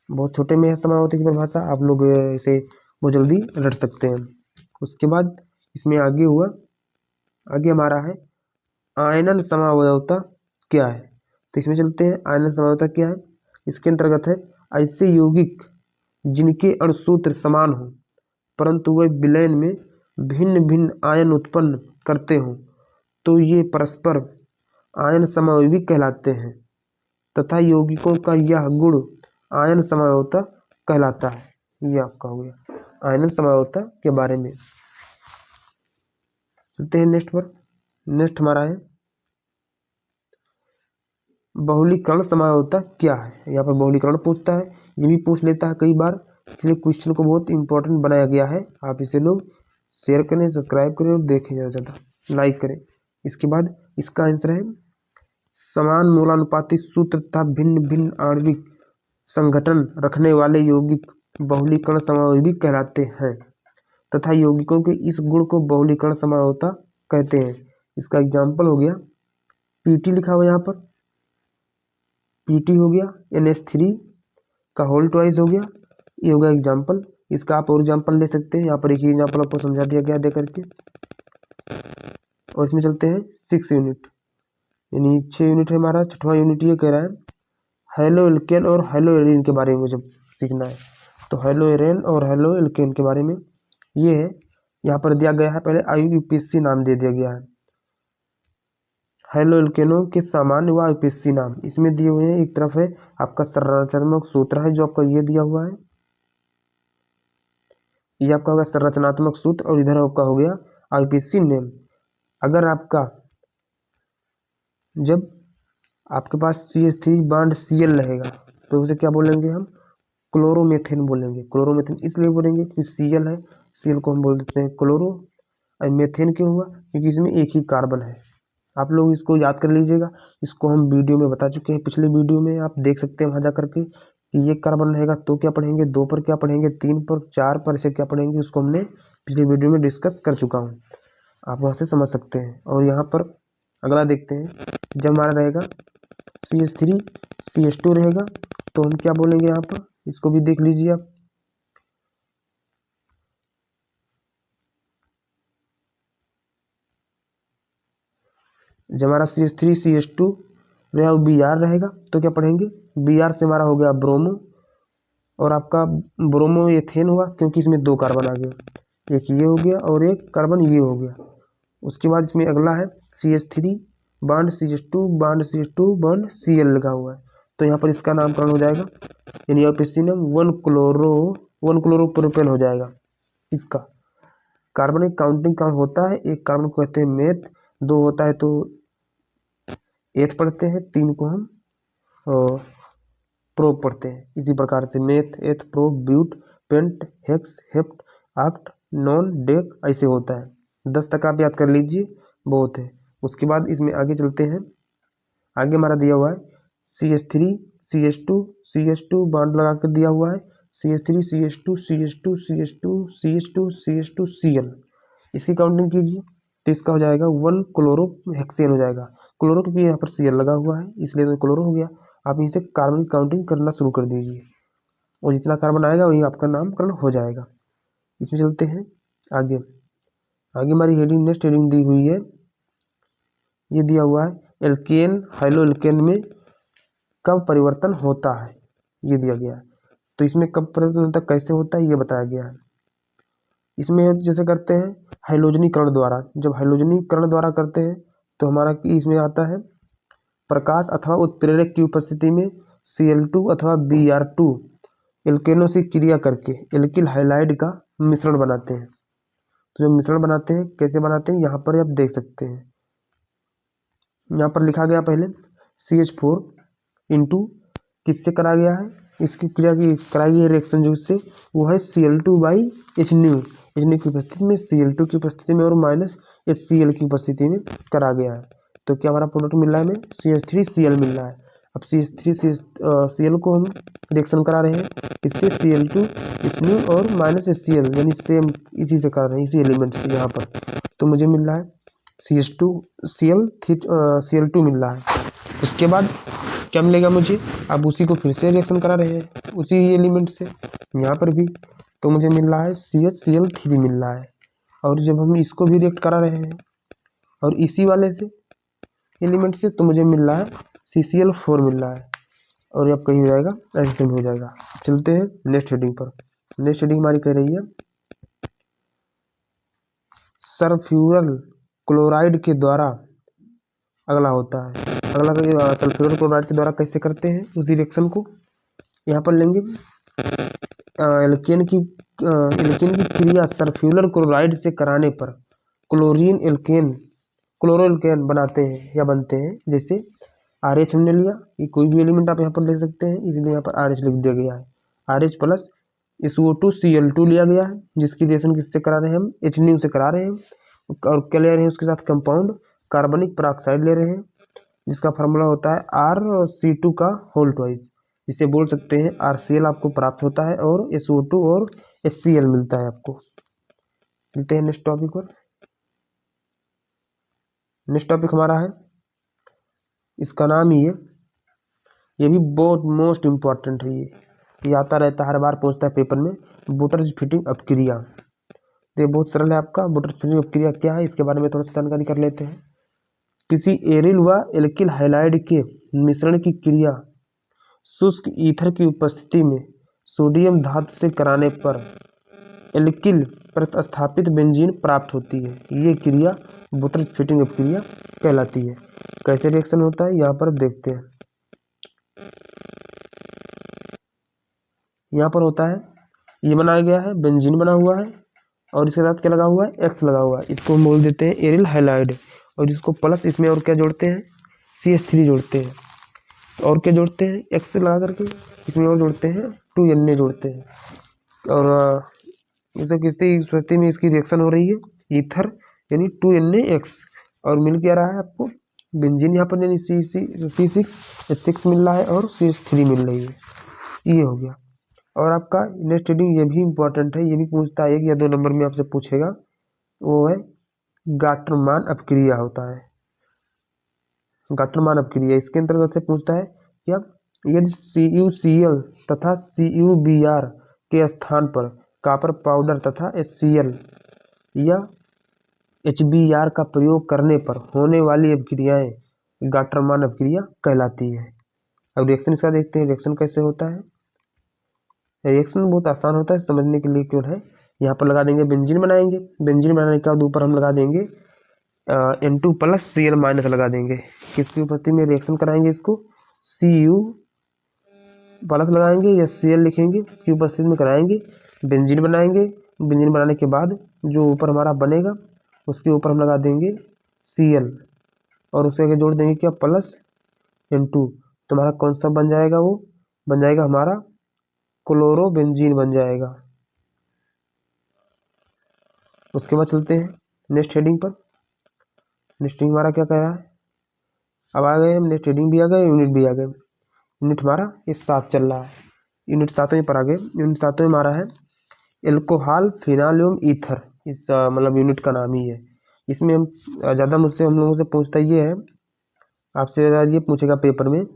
बहुत छोटे में है समावयवता की परिभाषा, आप लोग इसे बहुत जल्दी रट सकते हैं। उसके बाद इसमें आगे हमारा है आयनन समावयवता क्या है। तो इसमें चलते हैं, आयनन समावयवता क्या है। इसके अंतर्गत है ऐसे यौगिक जिनके अणुसूत्र समान हो परंतु वे विलयन में भिन्न भिन्न आयन उत्पन्न करते हों तो ये परस्पर आयन समावयवी कहलाते हैं तथा यौगिकों का यह गुण आयन समावयवता कहलाता है। ये आपका हो गया आयनन समावयवता के बारे में। चलते हैं नेक्स्ट पर। नेक्स्ट हमारा है बहुलीकरण समावयवता क्या है। यहाँ पर बहुलीकरण पूछता है, ये भी पूछ लेता है कई बार, इसलिए क्वेश्चन को बहुत इंपॉर्टेंट बनाया गया है। आप इसे लोग शेयर करें, सब्सक्राइब करें और देखें, ज़्यादा लाइक करें। इसके बाद इसका आंसर है समान मूलानुपाती सूत्र तथा भिन्न भिन्न आणविक संगठन रखने वाले यौगिक बहुलीकरण समावयवी कहलाते हैं तथा यौगिकों के इस गुण को बहुलीकरण समावयवता कहते हैं। इसका एग्जाम्पल हो गया पीटी, लिखा हुआ यहाँ पर पीटी हो गया, NH3 का होल ट्वाइस हो गया, ये होगा एग्जाम्पल। इसका आप और एग्जाम्पल ले सकते हैं, यहाँ पर एक ही एग्जाम्पल आपको समझा दिया गया दे करके। और इसमें चलते हैं 6 यूनिट, यानी 6 यूनिट है हमारा। 6वां यूनिट ये कह रहा है हेलो एल्केन और हेलो एरिन के बारे में मुझे सीखना है। तो हेलो एरेन और हेलो एल्केन के बारे में ये है, यहाँ पर दिया गया है, पहले IUPAC नाम दे दिया गया है। हेलो एल्केनों के सामान्य व IUPAC नाम इसमें दिए हुए हैं। एक तरफ है आपका संरचनात्मक सूत्र है जो आपका ये दिया हुआ है, ये आपका होगा संरचनात्मक सूत्र, और इधर आपका हो गया IUPAC नेम। अगर आपका जब आपके पास CH3 बॉन्ड Cl रहेगा तो उसे क्या बोलेंगे हम, क्लोरोमेथेन बोलेंगे। क्लोरोमेथेन इसलिए बोलेंगे क्योंकि Cl है, Cl को हम बोल देते हैं क्लोरो। और मेथेन क्यों हुआ, क्योंकि इसमें एक ही कार्बन है। आप लोग इसको याद कर लीजिएगा, इसको हम वीडियो में बता चुके हैं, पिछले वीडियो में आप देख सकते हैं वहाँ जा करके कि ये कार्बन रहेगा तो क्या पढ़ेंगे, 2 पर क्या पढ़ेंगे, 3 पर, 4 पर से क्या पढ़ेंगे, उसको हमने पिछले वीडियो में डिस्कस कर चुका हूँ, आप वहाँ से समझ सकते हैं। और यहाँ पर अगला देखते हैं, जब हमारा रहेगा CH3 CH2 रहेगा तो हम क्या बोलेंगे, यहाँ पर इसको भी देख लीजिए आप। जब हमारा CH3 CH2 रहेगा Br रहेगा तो क्या पढ़ेंगे, Br से हमारा हो गया ब्रोमो, और आपका ब्रोमो एथेन हुआ क्योंकि इसमें 2 कार्बन आ गए, एक ये हो गया और एक कार्बन ये हो गया। उसके बाद इसमें अगला है CH3 bond CH2 bond CH2 bond Cl लगा हुआ है, तो यहाँ पर इसका नामकरण हो जाएगा, यानी IUPAC नाम 1 क्लोरोप्रोपेन हो जाएगा। इसका कार्बन एक काउंटिंग काउंट होता है, एक कार्बन को कहते हैं मेथ, 2 होता है तो एथ पढ़ते हैं, 3 को हम प्रो पढ़ते हैं। इसी प्रकार से meth, eth, pro, but, pent, hex, hept, oct, non, dec ऐसे होता है। 10 तक आप याद कर लीजिए, बहुत है। उसके बाद इसमें आगे चलते हैं, आगे हमारा दिया हुआ है CH3 CH2 बॉन्ड लगा कर दिया हुआ है, CH3 CH2 CH2 CH2 CH2 CH2 Cl, इसकी काउंटिंग कीजिए तो इसका हो जाएगा 1 क्लोरोहेक्सेन हो जाएगा। क्लोरो क्योंकि यहाँ पर Cl लगा हुआ है इसलिए तो क्लोरो हो गया। आप इसे कार्बन काउंटिंग करना शुरू कर दीजिए और जितना कार्बन आएगा वही आपका नामकरण हो जाएगा। इसमें चलते हैं आगे। आगे हमारी हेडिंग, नेक्स्ट हेडिंग दी हुई है, ये दिया हुआ है एल्केन हेलो एल्केन में कब परिवर्तन होता है, ये दिया गया है। तो इसमें कब परिवर्तन होता है, कैसे होता है, ये बताया गया है। इसमें जैसे करते हैं हाइलोजनीकरण द्वारा, जब हाइलोजनीकरण द्वारा करते हैं तो हमारा इसमें आता है प्रकाश अथवा उत्प्रेरक की उपस्थिति में Cl2 अथवा Br2 एल्केनों से क्रिया करके एल्किल हाइलाइड का मिश्रण बनाते हैं। तो जो मिश्रण बनाते हैं कैसे बनाते हैं, यहाँ पर आप देख सकते हैं, यहाँ पर लिखा गया पहले CH4 इंटू किससे करा गया है, इसकी क्रिया की कराई गई रिएक्शन जो इससे वो है Cl2/HNu, HNu की उपस्थिति में, Cl2 की उपस्थिति में और माइनस HCl की उपस्थिति में करा गया है। तो क्या हमारा प्रोडक्ट मिल रहा है हमें, CH3Cl मिल रहा है। अब CH3 Cl को हम रिएक्शन करा रहे हैं इससे Cl2 इथेनॉल और माइनस HCl यानी सेम इसी से कर रहे हैं, इसी एलिमेंट से यहाँ पर। तो मुझे मिल रहा है Cl2 मिल रहा है। उसके बाद क्या मिलेगा मुझे, अब उसी को फिर से रिएक्शन करा रहे हैं उसी एलिमेंट से यहाँ पर भी। तो मुझे मिल रहा है CHCl3 मिल रहा है। और जब हम इसको भी रिएक्ट करा रहे हैं और इसी वाले से एलिमेंट से, तो मुझे मिल रहा है CCl4 मिल रहा है। और अब कहीं हो जाएगा एल्सियम हो जाएगा। चलते हैं नेक्स्ट हेडिंग पर। नेक्स्ट हेडिंग हमारी कह रही है सल्फ्यूरल क्लोराइड के द्वारा अगला होता है। अगला सल्फ्यूरल क्लोराइड के द्वारा कैसे करते हैं उसी रिएक्शन को। यहाँ पर लेंगे एल्केन की क्रिया सल्फ्यूरल क्लोराइड से कराने पर क्लोरो एल्केन बनाते हैं या बनते हैं। जैसे RH हमने लिया, ये कोई भी एलिमेंट आप यहाँ पर ले सकते हैं, इसलिए यहाँ पर RH लिख दिया गया है। RH प्लस SO2Cl2 लिया गया है, जिसकी रिएक्शन किससे करा रहे हैं हम, HNO से करा रहे हैं। और क्या ले रहे हैं उसके साथ कंपाउंड कार्बनिक पेरोक्साइड ले रहे हैं, जिसका फार्मूला होता है RC2 का होल ट्वाइस। जिसे बोल सकते हैं RCl आपको प्राप्त होता है और SO2 और HCl मिलता है आपको। मिलते हैं नेक्स्ट टॉपिक पर। नेक्स्ट टॉपिक हमारा है, इसका नाम ही है, ये भी बहुत मोस्ट इम्पॉर्टेंट है। ये आता रहता है, हर बार पूछता है पेपर में, बुटर्ज फिटिंग अपक्रिया। तो ये बहुत सरल है आपका। बुटर्ज फिटिंग अपक्रिया क्या है इसके बारे में थोड़ा सा जानकारी कर लेते हैं। किसी एरिल व एल्किल हाइलाइड के मिश्रण की क्रिया शुष्क ईथर की उपस्थिति में सोडियम धातु से कराने पर एल्किल प्रतिस्थापित बेंजीन प्राप्त होती है। ये क्रिया बुटर्ज फिटिंग अपक्रिया कहलाती है। कैसे रिएक्शन होता है यहाँ पर देखते हैं। यहाँ पर होता है, ये बनाया गया है, बेंजीन बना हुआ है और इसके साथ क्या लगा हुआ है, X लगा हुआ है। इसको हम बोल देते हैं एरिल हाइलाइड। और इसको प्लस इसमें और क्या जोड़ते हैं, CH3 जोड़ते हैं। और क्या जोड़ते हैं, X लगा करके इसमें और जोड़ते हैं 2Na जोड़ते हैं। और इसे किसकी स्थिति में इसकी रिएक्शन हो रही है, ईथर यानी 2NaX। और मिल क्या रहा है आपको, बेंजीन यहाँ पर यानी C6H6 मिल रहा है और CH3 मिल रही है। ये हो गया। और आपका नेक्स्ट हेडिंग ये भी इंपॉर्टेंट है, ये भी पूछता है 1 या 2 नंबर में आपसे पूछेगा, वो है गाटरमान अपक्रिया होता है। गाटरमान अपक्रिया इसके अंतर्गत से पूछता है कि अब यदि CuCl तथा CuBr के स्थान पर कॉपर पाउडर तथा HCl या HBr का प्रयोग करने पर होने वाली अपक्रियाएं गाटरमान अपक्रिया कहलाती है। अब रिएक्शन इसका देखते हैं, रिएक्शन कैसे होता है। रिएक्शन बहुत आसान होता है, समझने के लिए क्यों है। यहाँ पर लगा देंगे बेंजीन बनाएंगे, बेंजीन बनाने के बाद ऊपर हम लगा देंगे N2 प्लस Cl माइनस लगा देंगे। किसकी उपस्थिति में रिएक्शन कराएंगे, इसको Cu प्लस लगाएंगे या Cl लिखेंगे की उपस्थिति में कराएंगे, बेंजीन बनाएंगे। बेंजीन बनाने के बाद जो ऊपर हमारा बनेगा उसके ऊपर हम लगा देंगे Cl और उसके आगे जोड़ देंगे क्या, प्लस N2। तो हमारा कौन सा बन जाएगा, वो बन जाएगा हमारा क्लोरोबेंजीन बन जाएगा। उसके बाद चलते हैं नेक्स्ट हेडिंग पर। नेक्स्ट हेडिंग हमारा क्या कह रहा है, अब आ गए हम, नेक्स्ट हेडिंग भी आ गए, यूनिट भी आ गए। यूनिट हमारा इस 7 चल रहा है, यूनिट 7वें पर आ गए। यूनिट 7वें हमारा है एल्कोहल फिनालियम ईथर। इस मतलब यूनिट का नाम ही है। इसमें हम ज़्यादा मुझसे हम लोगों से पूछता ये है, आपसे ये पूछेगा पेपर में,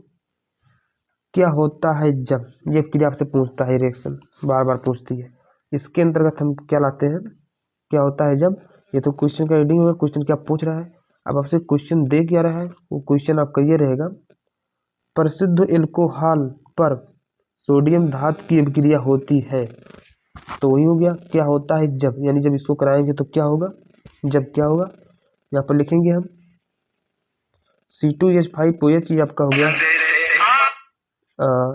क्या होता है जब, ये क्रिया आपसे पूछता है, रिएक्शन बार बार पूछती है। इसके अंतर्गत हम क्या लाते हैं, क्या होता है जब। ये तो क्वेश्चन का हेडिंग होगा, क्वेश्चन क्या पूछ रहा है। अब आपसे क्वेश्चन दे क्या रहा है, वो क्वेश्चन आपका ये रहेगा, प्रसिद्ध एल्कोहल पर सोडियम धातु की अभिक्रिया होती है। तो वही हो गया, क्या होता है जब, यानी जब इसको कराएंगे तो क्या होगा, जब क्या होगा। यहाँ पर लिखेंगे हम C2H5OH, ये आपका हो गया,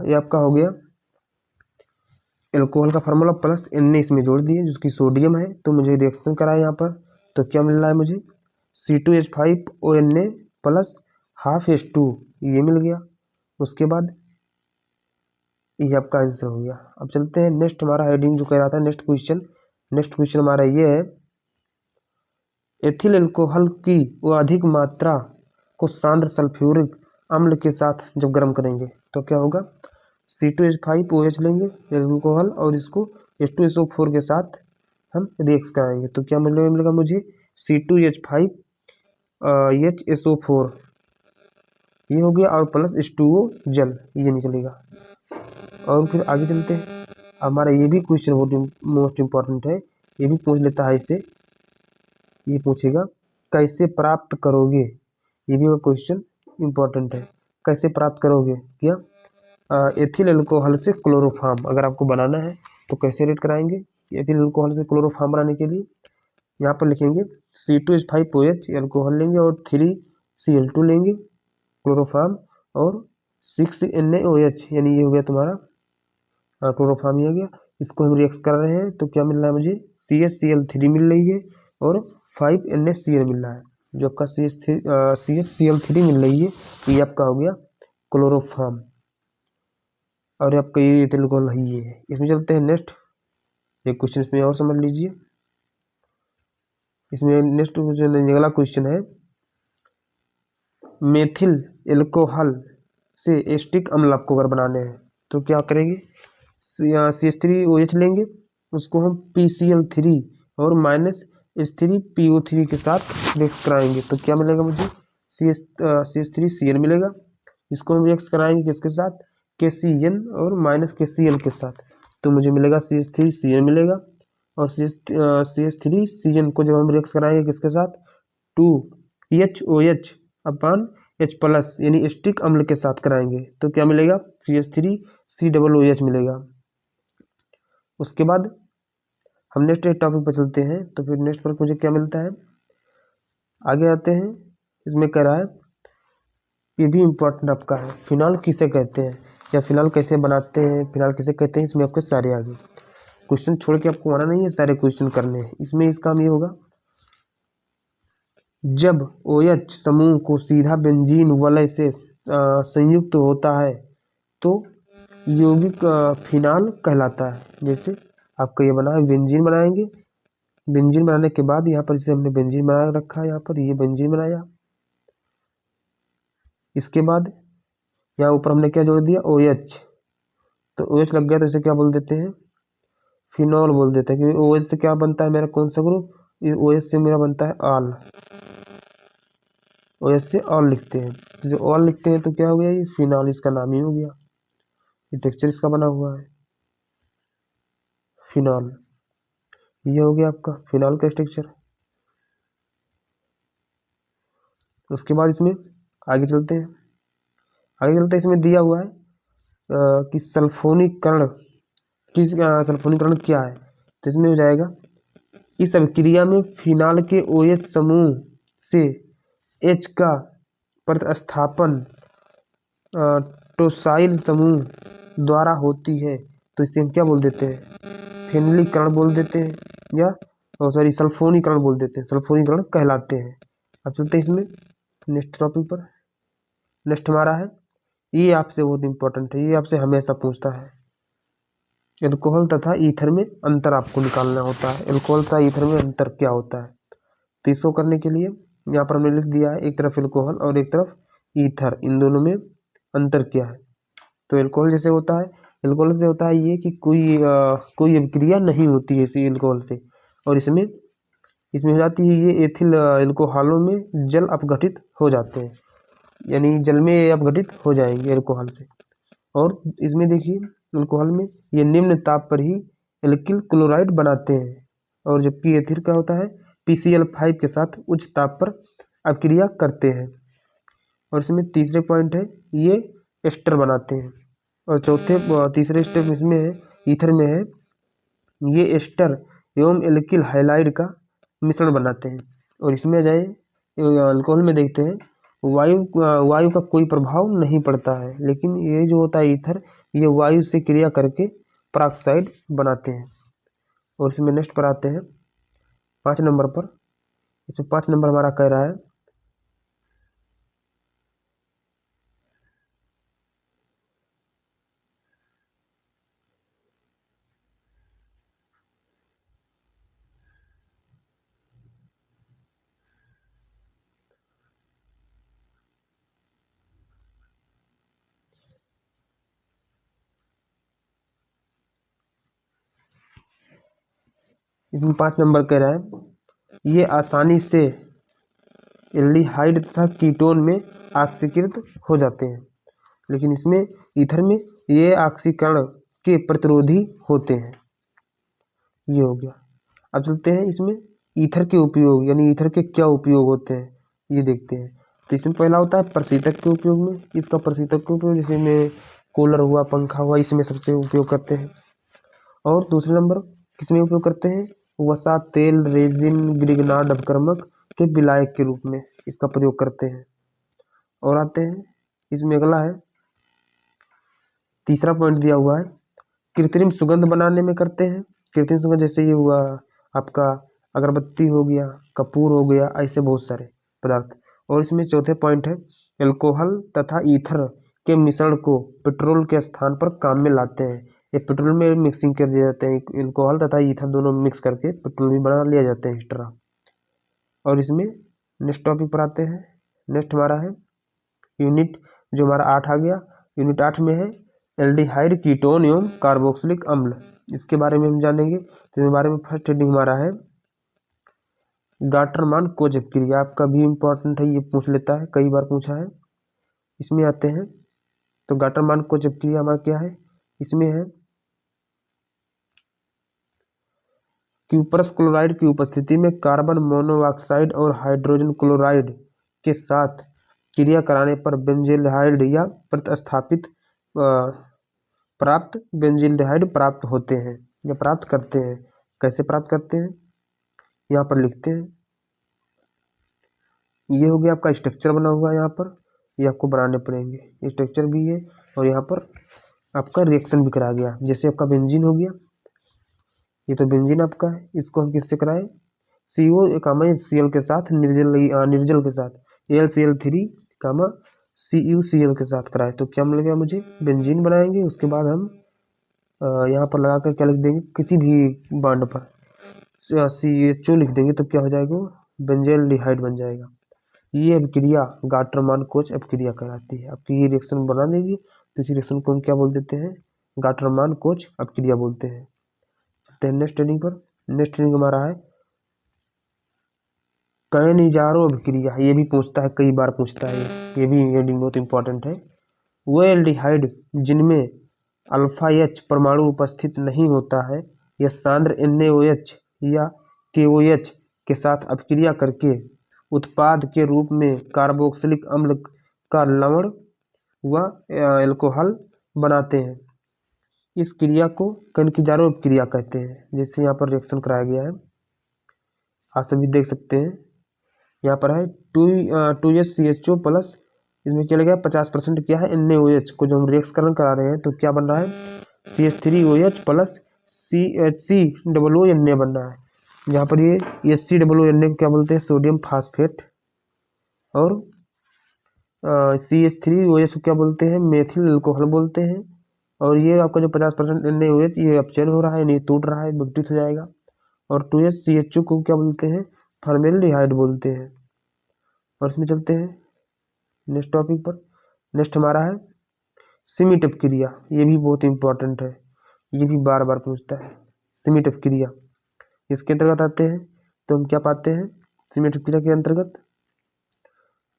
ये आपका हो गया एल्कोहल का फार्मूला प्लस Na इसमें जोड़ दिए जिसकी सोडियम है। तो मुझे रिएक्शन कराया यहाँ पर, तो क्या मिल रहा है मुझे, C2H5ONa प्लस हाफ H2, ये मिल गया। उसके बाद ये आपका आंसर हो गया। अब चलते हैं नेक्स्ट, हमारा हेडिंग जो कह रहा था नेक्स्ट क्वेश्चन हमारा ये है, एथिल एल्कोहल की वो अधिक मात्रा को सांद्र सल्फ्यूरिक अम्ल के साथ जब गर्म करेंगे तो क्या होगा, C2H5OH लेंगे एल्कोहल और इसको H2SO4 के साथ हम रिएक्ट कराएंगे तो क्या मिलेगा मुझे C2H5HSO4 ये हो गया और प्लस H2O जल ये निकलेगा। और फिर आगे चलते हैं, हमारा ये भी क्वेश्चन बहुत मोस्ट इम्पॉर्टेंट है, ये भी पूछ लेता है इससे, ये पूछेगा कैसे प्राप्त करोगे, ये भी क्वेश्चन इम्पोर्टेंट है। कैसे प्राप्त करोगे क्या, एथिल अल्कोहल से क्लोरोफार्म अगर आपको बनाना है तो कैसे रेड कराएंगे, एथिल अल्कोहल से क्लोरोफार्म बनाने के लिए यहाँ पर लिखेंगे C2H5OH अल्कोहल लेंगे और 3Cl2 लेंगे क्लोरोफार्म और 6NaOH यानी ये हो गया तुम्हारा क्लोरोफार्म ही हो गया। इसको हम रिएक्ट कर रहे हैं तो क्या मिल रहा है मुझे CHCl3 मिल रही है और 5NaCl मिल रहा है, जो आपका CHCl3 मिल रही है ये आपका हो गया क्लोरोफार्म और आपका ये एल्कोहल है ये है। इसमें चलते हैं नेक्स्ट, एक क्वेश्चन इसमें और समझ लीजिए। इसमें नेक्स्ट अगला क्वेश्चन है मेथिल एल्कोहल से एस्टिक अम्ल आपको अगर बनाने हैं तो क्या करेंगे, CH3OH लेंगे उसको हम PCl3 और -H3PO3 के साथ रिएक्ट कराएंगे तो क्या मिलेगा मुझे CH3Cl मिलेगा। इसको हम रिएक्ट कराएंगे किसके साथ, KCN और -KCl के साथ तो मुझे मिलेगा CH3Cl मिलेगा। और CH3CN को जब हम रिएक्ट कराएंगे किसके साथ 2HOH अपान H प्लस यानी एस्टिक अम्ल के साथ कराएंगे तो क्या मिलेगा CH3COOH मिलेगा। उसके बाद हम नेक्स्ट टॉपिक पर चलते हैं तो फिर नेक्स्ट पर मुझे क्या मिलता है, आगे आते हैं। इसमें कह रहा है ये भी इम्पोर्टेंट आपका है, फिनाल किसे कहते हैं या फिनाल कैसे बनाते हैं, फिनाल किसे कहते हैं, इसमें आपके सारे आगे क्वेश्चन छोड़ के आपको आना नहीं है, सारे क्वेश्चन करने हैं। इसमें इसका काम ये होगा जब OH समूह को सीधा बेंजीन वलय से संयुक्त होता है तो यौगिक फिनाल कहलाता है। जैसे आपका ये बना है बेंजीन बनाएंगे, बेंजीन बनाने के बाद यहाँ पर इसे हमने बेंजीन बना रखा है, यहाँ पर ये बेंजीन बनाया, इसके बाद यहाँ ऊपर हमने क्या जोड़ दिया OH, तो OH लग गया तो इसे क्या बोल देते हैं फिनॉल बोल देते हैं, क्योंकि OH से क्या बनता है मेरा कौन सा ग्रुप, ये OH से मेरा बनता है ऑल, OH से ऑल लिखते हैं तो जो ऑल लिखते हैं तो क्या हो गया ये फिनॉल, इसका नाम ही हो गया, ये टेक्सचर इसका बना हुआ है फिनॉल, ये हो गया आपका फिनॉल का स्ट्रक्चर। उसके बाद इसमें आगे चलते हैं, आगे चलते हैं इसमें दिया हुआ है कि सल्फोनीकरण सल्फोनीकरण क्या है, तो इसमें हो जाएगा इस अभिक्रिया में फिनाल के OH समूह से H का प्रतिस्थापन टोसाइल समूह द्वारा होती है तो इसे हम क्या बोल देते हैं फेनलीकरण बोल देते हैं या सॉरी सल्फोनीकरण बोल देते हैं, सल्फोनीकरण कहलाते हैं। अब चलते हैं इसमें नेक्स्ट टॉपिक पर, नेक्स्ट हमारा है, ये आपसे बहुत इंपॉर्टेंट है, ये आपसे हमेशा पूछता है, एल्कोहल तथा ईथर में अंतर आपको निकालना होता है, एल्कोहल तथा ईथर में अंतर क्या होता है। तो इसको करने के लिए यहाँ पर हमने लिख दिया है एक तरफ एल्कोहल और एक तरफ ईथर, इन दोनों में अंतर क्या है। तो एल्कोहल जैसे होता है, एल्कोहल से होता है ये कि कोई अभिक्रिया नहीं होती है इसी एल्कोहल से, और इसमें इसमें हो जाती है ये एथिल एल्कोहलों में जल अपघटित हो जाते हैं, यानी जल में अपघटित हो जाएंगे एल्कोहल से। और इसमें देखिए अल्कोहल में ये निम्न ताप पर ही एल्किल क्लोराइड बनाते हैं, और जबकि एथिल का होता है PCl5 के साथ उच्च ताप पर अभिक्रिया करते हैं। और इसमें तीसरे पॉइंट है ये एस्टर बनाते हैं, और तीसरे स्टेप इसमें है ईथर में है ये एस्टर एवं एल्किल हाइलाइड का मिश्रण बनाते हैं। और इसमें आ जाए अल्कोहल में देखते हैं वायु का कोई प्रभाव नहीं पड़ता है, लेकिन ये जो होता है ईथर ये वायु से क्रिया करके पेरोक्साइड बनाते हैं। और इसमें नेक्स्ट पर आते हैं 5 नंबर पर, इसमें 5 नंबर हमारा कह रहा है इसमें 5 नंबर कह रहा है ये आसानी से एल्डिहाइड तथा कीटोन में ऑक्सीकृत हो जाते हैं, लेकिन इसमें ईथर में ये ऑक्सीकरण के प्रतिरोधी होते हैं। ये हो गया। अब चलते हैं इसमें ईथर के उपयोग, यानी ईथर के क्या उपयोग होते हैं ये देखते हैं। तो इसमें पहला होता है प्रशीतक के उपयोग में। इसका प्रशीतक के उपयोग जैसे में कूलर हुआ, पंखा हुआ, इसमें सबसे उपयोग करते हैं। और दूसरे नंबर किसमें उपयोग करते हैं? वसा, तेल, रेजिन, ग्रिगनार्ड अपकर्मक के विलायक के रूप में इसका प्रयोग करते हैं। और आते हैं इसमें अगला है तीसरा पॉइंट दिया हुआ है कृत्रिम सुगंध बनाने में करते हैं। कृत्रिम सुगंध जैसे ये हुआ आपका अगरबत्ती हो गया, कपूर हो गया, ऐसे बहुत सारे पदार्थ। और इसमें चौथे पॉइंट है एल्कोहल तथा ईथर के मिश्रण को पेट्रोल के स्थान पर काम में लाते हैं। ये पेट्रोल में मिक्सिंग कर दिए जाते हैं, एल्कोहल तथा ईथर दोनों मिक्स करके पेट्रोल भी बना लिया जाते हैं इस तरह। और इसमें नेक्स्ट टॉपिक पर आते हैं। नेक्स्ट हमारा है यूनिट जो हमारा 8 आ गया। यूनिट 8 में है एल्डिहाइड, कीटोन एवं कार्बोक्सिलिक अम्ल, इसके बारे में हम जानेंगे। तो इस बारे में फर्स्ट हेडिंग हमारा है गाटरमान कोच अपक्रिया। आपका भी इम्पोर्टेंट है, ये पूछ लेता है, कई बार पूछा है। इसमें आते हैं तो गाटरमान कोच अपक्रिया हमारा क्या है? इसमें है क्यूपरस क्लोराइड की उपस्थिति में कार्बन मोनोऑक्साइड और हाइड्रोजन क्लोराइड के साथ क्रिया कराने पर बेंजील्डिहाइड या प्रतिस्थापित प्राप्त बेंजील्डिहाइड प्राप्त होते हैं या प्राप्त करते हैं। कैसे प्राप्त करते हैं यहाँ पर लिखते हैं। ये हो गया आपका स्ट्रक्चर बना हुआ है यहाँ पर, ये आपको बनाने पड़ेंगे। स्ट्रक्चर भी है और यहाँ पर आपका रिएक्शन भी करा गया। जैसे आपका बेंजीन हो गया, ये तो बेंजीन आपका है, इसको हम किससे कराएं? CO CL के साथ निर्जल के साथ AlCl3 CuCl के साथ कराएं तो क्या मिल गया मुझे? बेंजीन बनाएंगे। उसके बाद हम यहाँ पर लगा कर क्या लिख देंगे? किसी भी बॉन्ड पर CHO लिख देंगे तो क्या हो जाएगा? बेंजील्डिहाइड बन जाएगा। ये अभिक्रिया गाटरमान कोच अभिक्रिया कहलाती है। आपकी ये रिएक्शन बना देगी तो इस रिएक्शन को हम क्या बोल देते हैं? गाटरमान कोच अभिक्रिया बोलते हैं। चलते हैं नेक्स्ट हेडिंग पर। नेक्स्ट हेडिंग हमारा है कैनिजारो अभिक्रिया। ये भी पूछता है, कई बार पूछता है, ये भी हेडिंग बहुत इंपॉर्टेंट है। वो एल्डिहाइड जिनमें अल्फा H परमाणु उपस्थित नहीं होता है या सांद्र NaOH या KOH के साथ अभिक्रिया करके उत्पाद के रूप में कार्बोक्सिलिक अम्ल का लवण व एल्कोहल बनाते हैं। इस क्रिया को कैनिजारो क्रिया कहते हैं। जैसे यहाँ पर रिएक्शन कराया गया है, आप सभी देख सकते हैं। यहाँ पर है 2HCHO प्लस, इसमें क्या लगेगा 50% क्या है? NaOH को जो हम रिएक्शन करा रहे हैं तो क्या बन रहा है? CH3OH प्लस CHCOONA बन रहा है। यहाँ पर ये HCOONA को क्या बोलते हैं? Sodium phosphate. और CH3OH को क्या बोलते हैं? मेथिल अल्कोहल बोलते हैं। और ये आपका जो 50% NaOH ये अपचयन हो रहा है, नहीं टूट रहा है, विघटित हो जाएगा। और 2HCHO को क्या बोलते हैं? फॉर्मेल्डिहाइड बोलते हैं। और इसमें चलते हैं नेक्स्ट टॉपिक पर। नेक्स्ट हमारा है सिमिट अपक्रिया। ये भी बहुत इंपॉर्टेंट है, ये भी बार बार पूछता है। सिमिट अपक्रिया इसके अंतर्गत आते हैं तो हम क्या पाते हैं? सिमिट अपक्रिया के अंतर्गत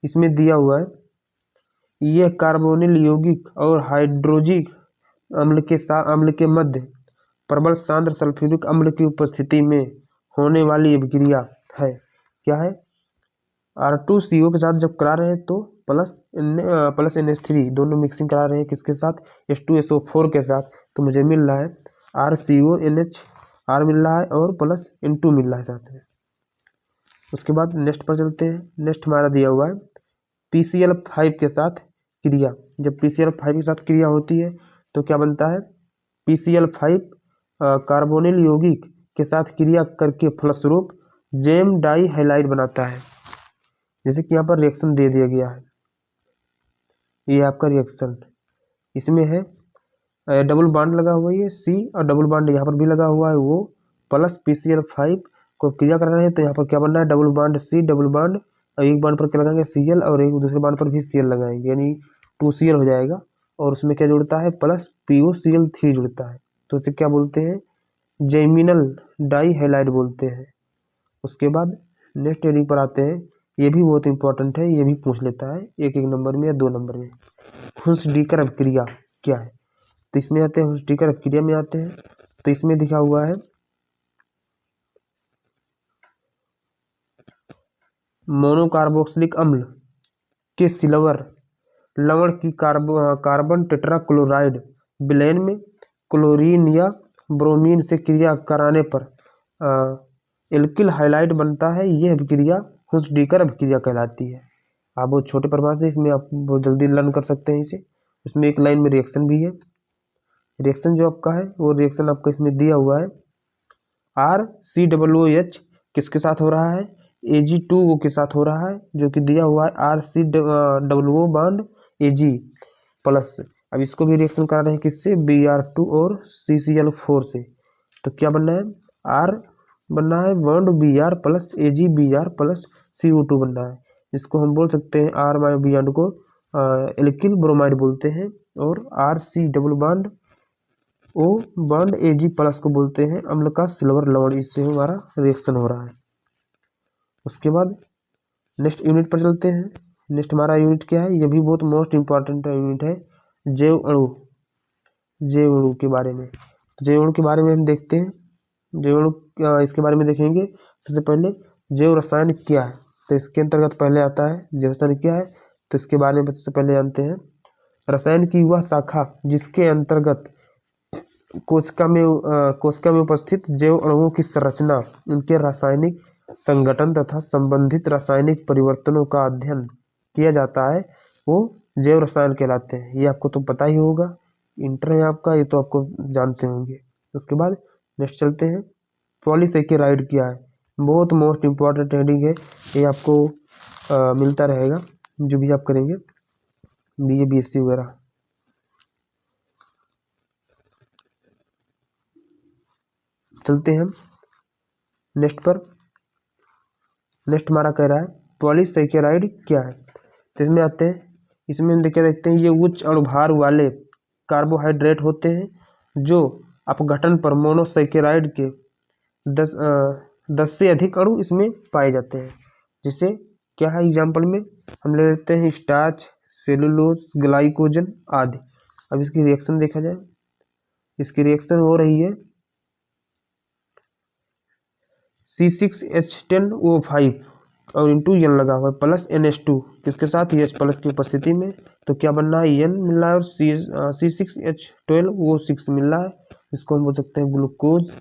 इसमें दिया हुआ है यह कार्बोनिल यौगिक और हाइड्रोजिक अम्ल के मध्य प्रबल सांद्र सल्फ्यूरिक अम्ल की उपस्थिति में होने वाली अभिक्रिया है। क्या है? R2CO के साथ जब करा रहे हैं तो प्लस NH3 दोनों मिक्सिंग करा रहे हैं किसके साथ? H2SO4 के साथ। तो मुझे मिल रहा है RCONH R मिल रहा है और प्लस N2 मिल रहा है साथ में। उसके बाद नेक्स्ट पर चलते हैं। नेक्स्ट हमारा दिया हुआ है PCl5 के साथ क्रिया। जब PCl5 के साथ क्रिया होती है तो क्या बनता है? PCl5 कार्बोनिल यौगिक के साथ क्रिया करके फलस्वरूप जेम डाई हैलाइड बनाता है। जैसे कि यहाँ पर रिएक्शन दे दिया गया है, ये आपका रिएक्शन इसमें है डबल बॉन्ड लगा हुआ है ये C और डबल बॉन्ड यहाँ पर भी लगा हुआ है वो प्लस PCl5 को क्रिया कर रहे हैं तो यहाँ पर क्या बनना है? Double bond C double bond और एक बॉन्ड पर क्या लगाएंगे? Cl और एक दूसरे बॉन्ड पर भी Cl लगाएंगे, यानी 2Cl हो जाएगा। और उसमें क्या जुड़ता है? प्लस POCl3 जुड़ता है। तो इसे क्या बोलते हैं? जेमिनल डाई हैलाइड बोलते हैं। उसके बाद नेक्स्ट हेडिंग पर आते हैं, ये भी बहुत इंपॉर्टेंट है, ये भी पूछ लेता है एक एक नंबर में या 2 नंबर में। हुंसडीकर अभिक्रिया क्या है? तो इसमें आते हैं, हुंसडीकर अभिक्रिया में आते हैं। तो इसमें लिखा हुआ है मोनोकार्बोक्सिलिक अम्ल के सिल्वर लवण की कार्बन टेट्राक्लोराइड विलयन में क्लोरीन या ब्रोमीन से क्रिया कराने पर एल्किल हाइलाइड बनता है। यह अभिक्रिया हुंसडीकर अभिक्रिया कहलाती है। आप बहुत छोटे प्रमाण से इसमें आप बहुत जल्दी लर्न कर सकते हैं इसे। इसमें एक लाइन में रिएक्शन भी है। रिएक्शन जो आपका है वो रिएक्शन आपका इसमें दिया हुआ है। RCOOH किसके साथ हो रहा है? Ag2O के साथ हो रहा है, जो कि दिया हुआ है RCOO बॉन्ड Ag प्लस। अब इसको भी रिएक्शन करा रहे हैं किससे? Br2 और CCl4 से। तो क्या बनना है? R बनना है bond Br plus AgBr plus CO2 बनना है। इसको हम बोल सकते हैं R बॉन्ड को एल्किल ब्रोमाइड बोलते हैं, और RC double bond O bond Ag plus को बोलते हैं अम्ल का सिल्वर लवण। इससे हमारा रिएक्शन हो रहा है। उसके बाद नेक्स्ट यूनिट पर चलते हैं। नेक्स्ट हमारा यूनिट क्या है? ये भी बहुत मोस्ट इंपॉर्टेंट यूनिट है, जैव अणु। जैव अणु के बारे में, जैव अणु के बारे में हम देखते हैं। जैव अणु इसके बारे में देखेंगे। सबसे पहले जैव रसायन क्या है, तो इसके अंतर्गत पहले आता है जैव रसायन क्या है, तो इसके बारे में सबसे पहले जानते हैं। रसायन की वह शाखा जिसके अंतर्गत कोशिका में उपस्थित जैव अणुओं की संरचना, उनके रासायनिक संगठन तथा संबंधित रासायनिक परिवर्तनों का अध्ययन किया जाता है, वो जैव रसायन कहलाते हैं। ये आपको तो पता ही होगा, इंटर है आपका, ये तो आपको जानते होंगे। उसके बाद नेक्स्ट चलते हैं, पॉलीसेकेराइड क्या है? बहुत मोस्ट इम्पॉर्टेंट हेडिंग है, ये आपको मिलता रहेगा जो भी आप करेंगे BA BSc वगैरह। चलते हैं हम नेक्स्ट पर। नेक्स्ट हमारा कह रहा है पॉलीसेकेराइड क्या है? तो इसमें आते हैं, इसमें हम देखते हैं ये उच्च अणुभार वाले कार्बोहाइड्रेट होते हैं जो अपघटन पर मोनोसेकेराइड के 10 से अधिक अणु इसमें पाए जाते हैं। जिससे क्या है, एग्जाम्पल में हम ले लेते हैं स्टार्च, सेलुलोज, ग्लाइकोजन आदि। अब इसकी रिएक्शन देखा जाए, इसकी रिएक्शन हो रही है C6H10O5 और इंटू N लगा हुआ है प्लस NH2 किसके साथ? H प्लस की उपस्थिति में। तो क्या बनना है? N मिल रहा है और C6H12O6 मिल रहा है। इसको हम बोल सकते हैं ग्लूकोज,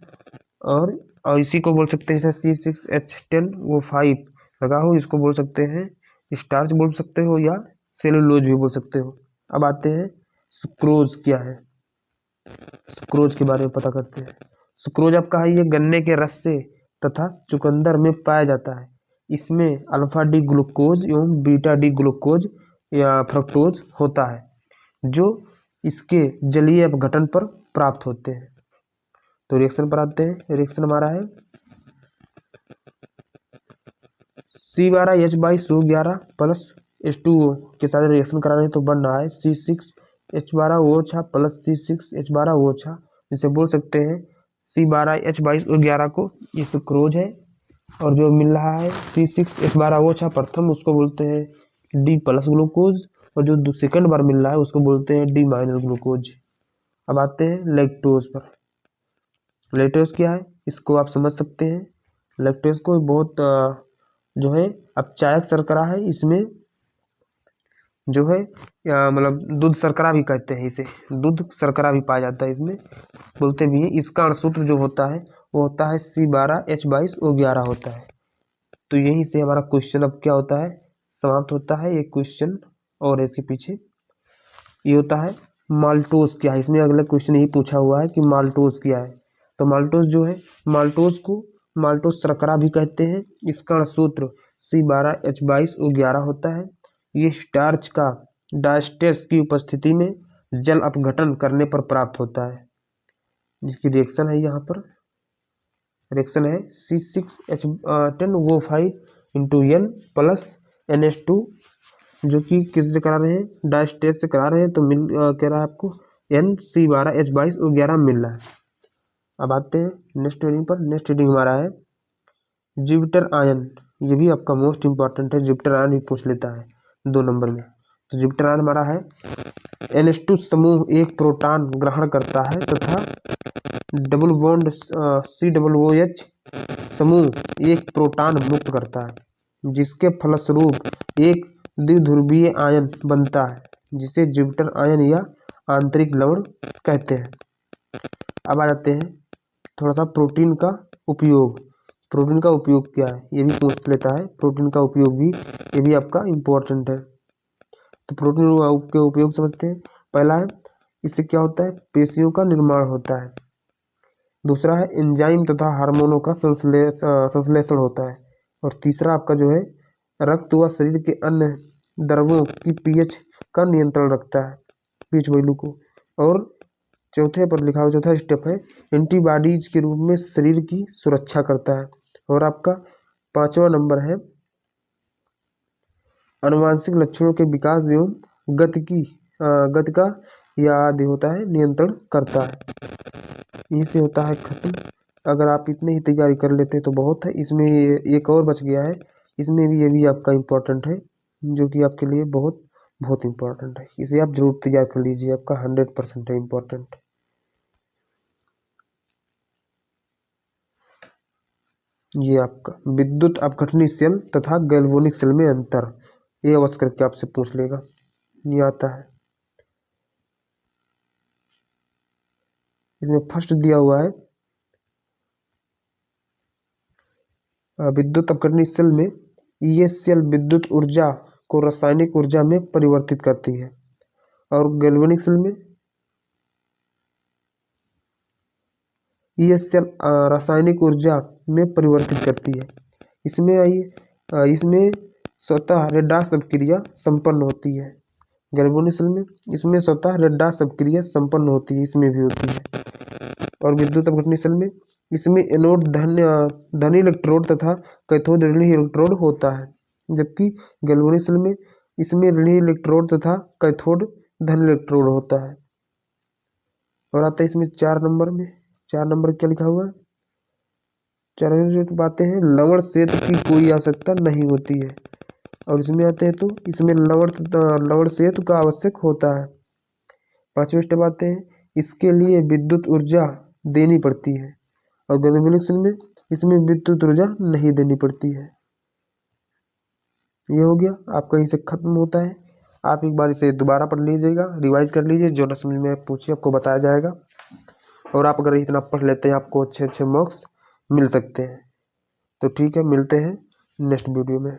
और इसी को बोल सकते हैं जैसे C6H10O5 लगा हो, इसको बोल सकते हैं स्टार्च बोल सकते हो या सेलुलोज भी बोल सकते हो। अब आते हैं सुक्रोज क्या है? सुक्रोज के बारे में पता करते हैं। सुक्रोज आपका है ये गन्ने के रस से तथा चुकंदर में पाया जाता है। इसमें अल्फा डी ग्लूकोज एवं बीटा डी ग्लूकोज या फ्रक्टोज होता है, जो इसके जलीय अपघटन पर प्राप्त होते हैं। तो रिएक्शन पर आते हैं। रिएक्शन हमारा है C12H22 प्लस H2O के साथ रिएक्शन करा रहे हैं, तो बन रहा है C6H12OH प्लस C6H12OH। इसे बोल सकते हैं C12H22 को ये सुक्रोज है, और जो मिल रहा है C6H12OH प्रथम, उसको बोलते हैं D प्लस ग्लूकोज, और जो सेकंड बार मिल रहा है उसको बोलते हैं D माइनस ग्लूकोज। अब आते हैं लैक्टोज पर। लैक्टोज क्या है इसको आप समझ सकते हैं। लैक्टोज को बहुत जो है अपचायक शर्करा है। इसमें जो है मतलब दूध शर्करा भी कहते हैं इसे, दूध शर्करा भी पाया जाता है इसमें, बोलते भी हैं। इसका अणुसूत्र जो होता है वो होता है C12H22O11 होता है। तो यहीं से हमारा क्वेश्चन अब क्या होता है, समाप्त होता है। एक क्वेश्चन और इसके पीछे ये होता है माल्टोज क्या है। इसमें अगला क्वेश्चन यही पूछा हुआ है कि माल्टोज क्या है। तो माल्टोज जो है, माल्टोज को माल्टोज शर्करा भी कहते हैं। इसका सूत्र C12H22O11 होता है। ये स्टार्च का डायस्टेरेस की उपस्थिति में जल अपघटन करने पर प्राप्त होता है। जिसकी रिएक्शन है यहाँ पर, रिएक्शन है C6H10O5 into N plus NH2, जो कि किससे करा रहे हैं? डायस्टेरेस से करा रहे हैं। तो मिल कह रहा है आपको NC12H22O11 मिल रहा है। अब आते हैं नेक्स्ट रीडिंग पर। नेक्स्ट रीडिंग हमारा है जुपिटर आयन। ये भी आपका मोस्ट इंपॉर्टेंट है, जुपिटर आयन भी पूछ लेता है 2 नंबर में। तो जुपिटर आयन हमारा है NH2 समूह एक प्रोटॉन ग्रहण करता है तथा डबल बॉन्ड COOH समूह एक प्रोटॉन मुक्त करता है, जिसके फलस्वरूप एक द्विध्रुवीय आयन बनता है, जिसे जुपिटर आयन या आंतरिक लवण कहते हैं। अब आ जाते हैं थोड़ा सा प्रोटीन का उपयोग। प्रोटीन का उपयोग क्या है ये भी पूछ लेता है। प्रोटीन का उपयोग भी, ये भी आपका इम्पोर्टेंट है। तो प्रोटीन के उपयोग समझते हैं। पहला है, इससे क्या होता है, पेशियों का निर्माण होता है। दूसरा है एंजाइम तथा हार्मोनों का संश्लेषण होता है। और तीसरा आपका जो है रक्त व शरीर के अन्य द्रवों की pH का नियंत्रण रखता है, pH वैल्यू को। और चौथे पर लिखा हुआ चौथा स्टेप है एंटीबॉडीज के रूप में शरीर की सुरक्षा करता है। और आपका 5वां नंबर है आनुवांशिक लक्षणों के विकास एवं गति का या आदि होता है नियंत्रण करता है। यहीं से होता है खत्म। अगर आप इतने ही तैयारी कर लेते हैं तो बहुत है। इसमें एक और बच गया है, इसमें भी ये भी आपका इम्पोर्टेंट है, जो कि आपके लिए बहुत बहुत इम्पोर्टेंट है। इसे आप जरूर तैयार कर लीजिए, आपका 100% है इम्पोर्टेंट। ये आपका विद्युत अपघटनी सेल तथा गैल्वेनिक सेल में अंतर, ये अवश्य करके आपसे पूछ लेगा, ये आता है। इसमें फर्स्ट दिया हुआ है विद्युत अपघटनी सेल में ये सेल विद्युत ऊर्जा को रासायनिक ऊर्जा में परिवर्तित करती है। और गैल्वेनिक सेल में ये सेल रासायनिक ऊर्जा में परिवर्तित करती है। इसमें स्वतः रेडॉक्स अभिक्रिया संपन्न होती है। गैल्वेनिक सेल में इसमें स्वतः रेडॉक्स अभिक्रिया संपन्न होती है, इसमें भी होती है। और विद्युत अपघटनी सेल में इसमें एनोड धन इलेक्ट्रोड तथा कैथोड ऋण इलेक्ट्रोड होता है, जबकि गैल्वेनिक सेल में इसमें ऋण इलेक्ट्रोड तथा कैथोड धन इलेक्ट्रोड होता है। और आता है इसमें 4 नंबर में, 4 नंबर क्या लिखा हुआ है, 4 बातें हैं लवण क्षेत्र की कोई आवश्यकता नहीं होती है। और इसमें आते हैं तो इसमें लवण क्षेत्र का आवश्यक होता है। 5वें स्टेप आते हैं इसके लिए विद्युत ऊर्जा देनी पड़ती है। और गैल्वेनिक सेल में इसमें विद्युत ऊर्जा नहीं देनी पड़ती है। ये हो गया आपका, यहीं से खत्म होता है। आप एक बार इसे दोबारा पढ़ लीजिएगा, रिवाइज कर लीजिए, जो न समझ में पूछिए आपको बताया जाएगा। और आप अगर इतना पढ़ लेते हैं आपको अच्छे अच्छे मार्क्स मिल सकते हैं। तो ठीक है, मिलते हैं नेक्स्ट वीडियो में।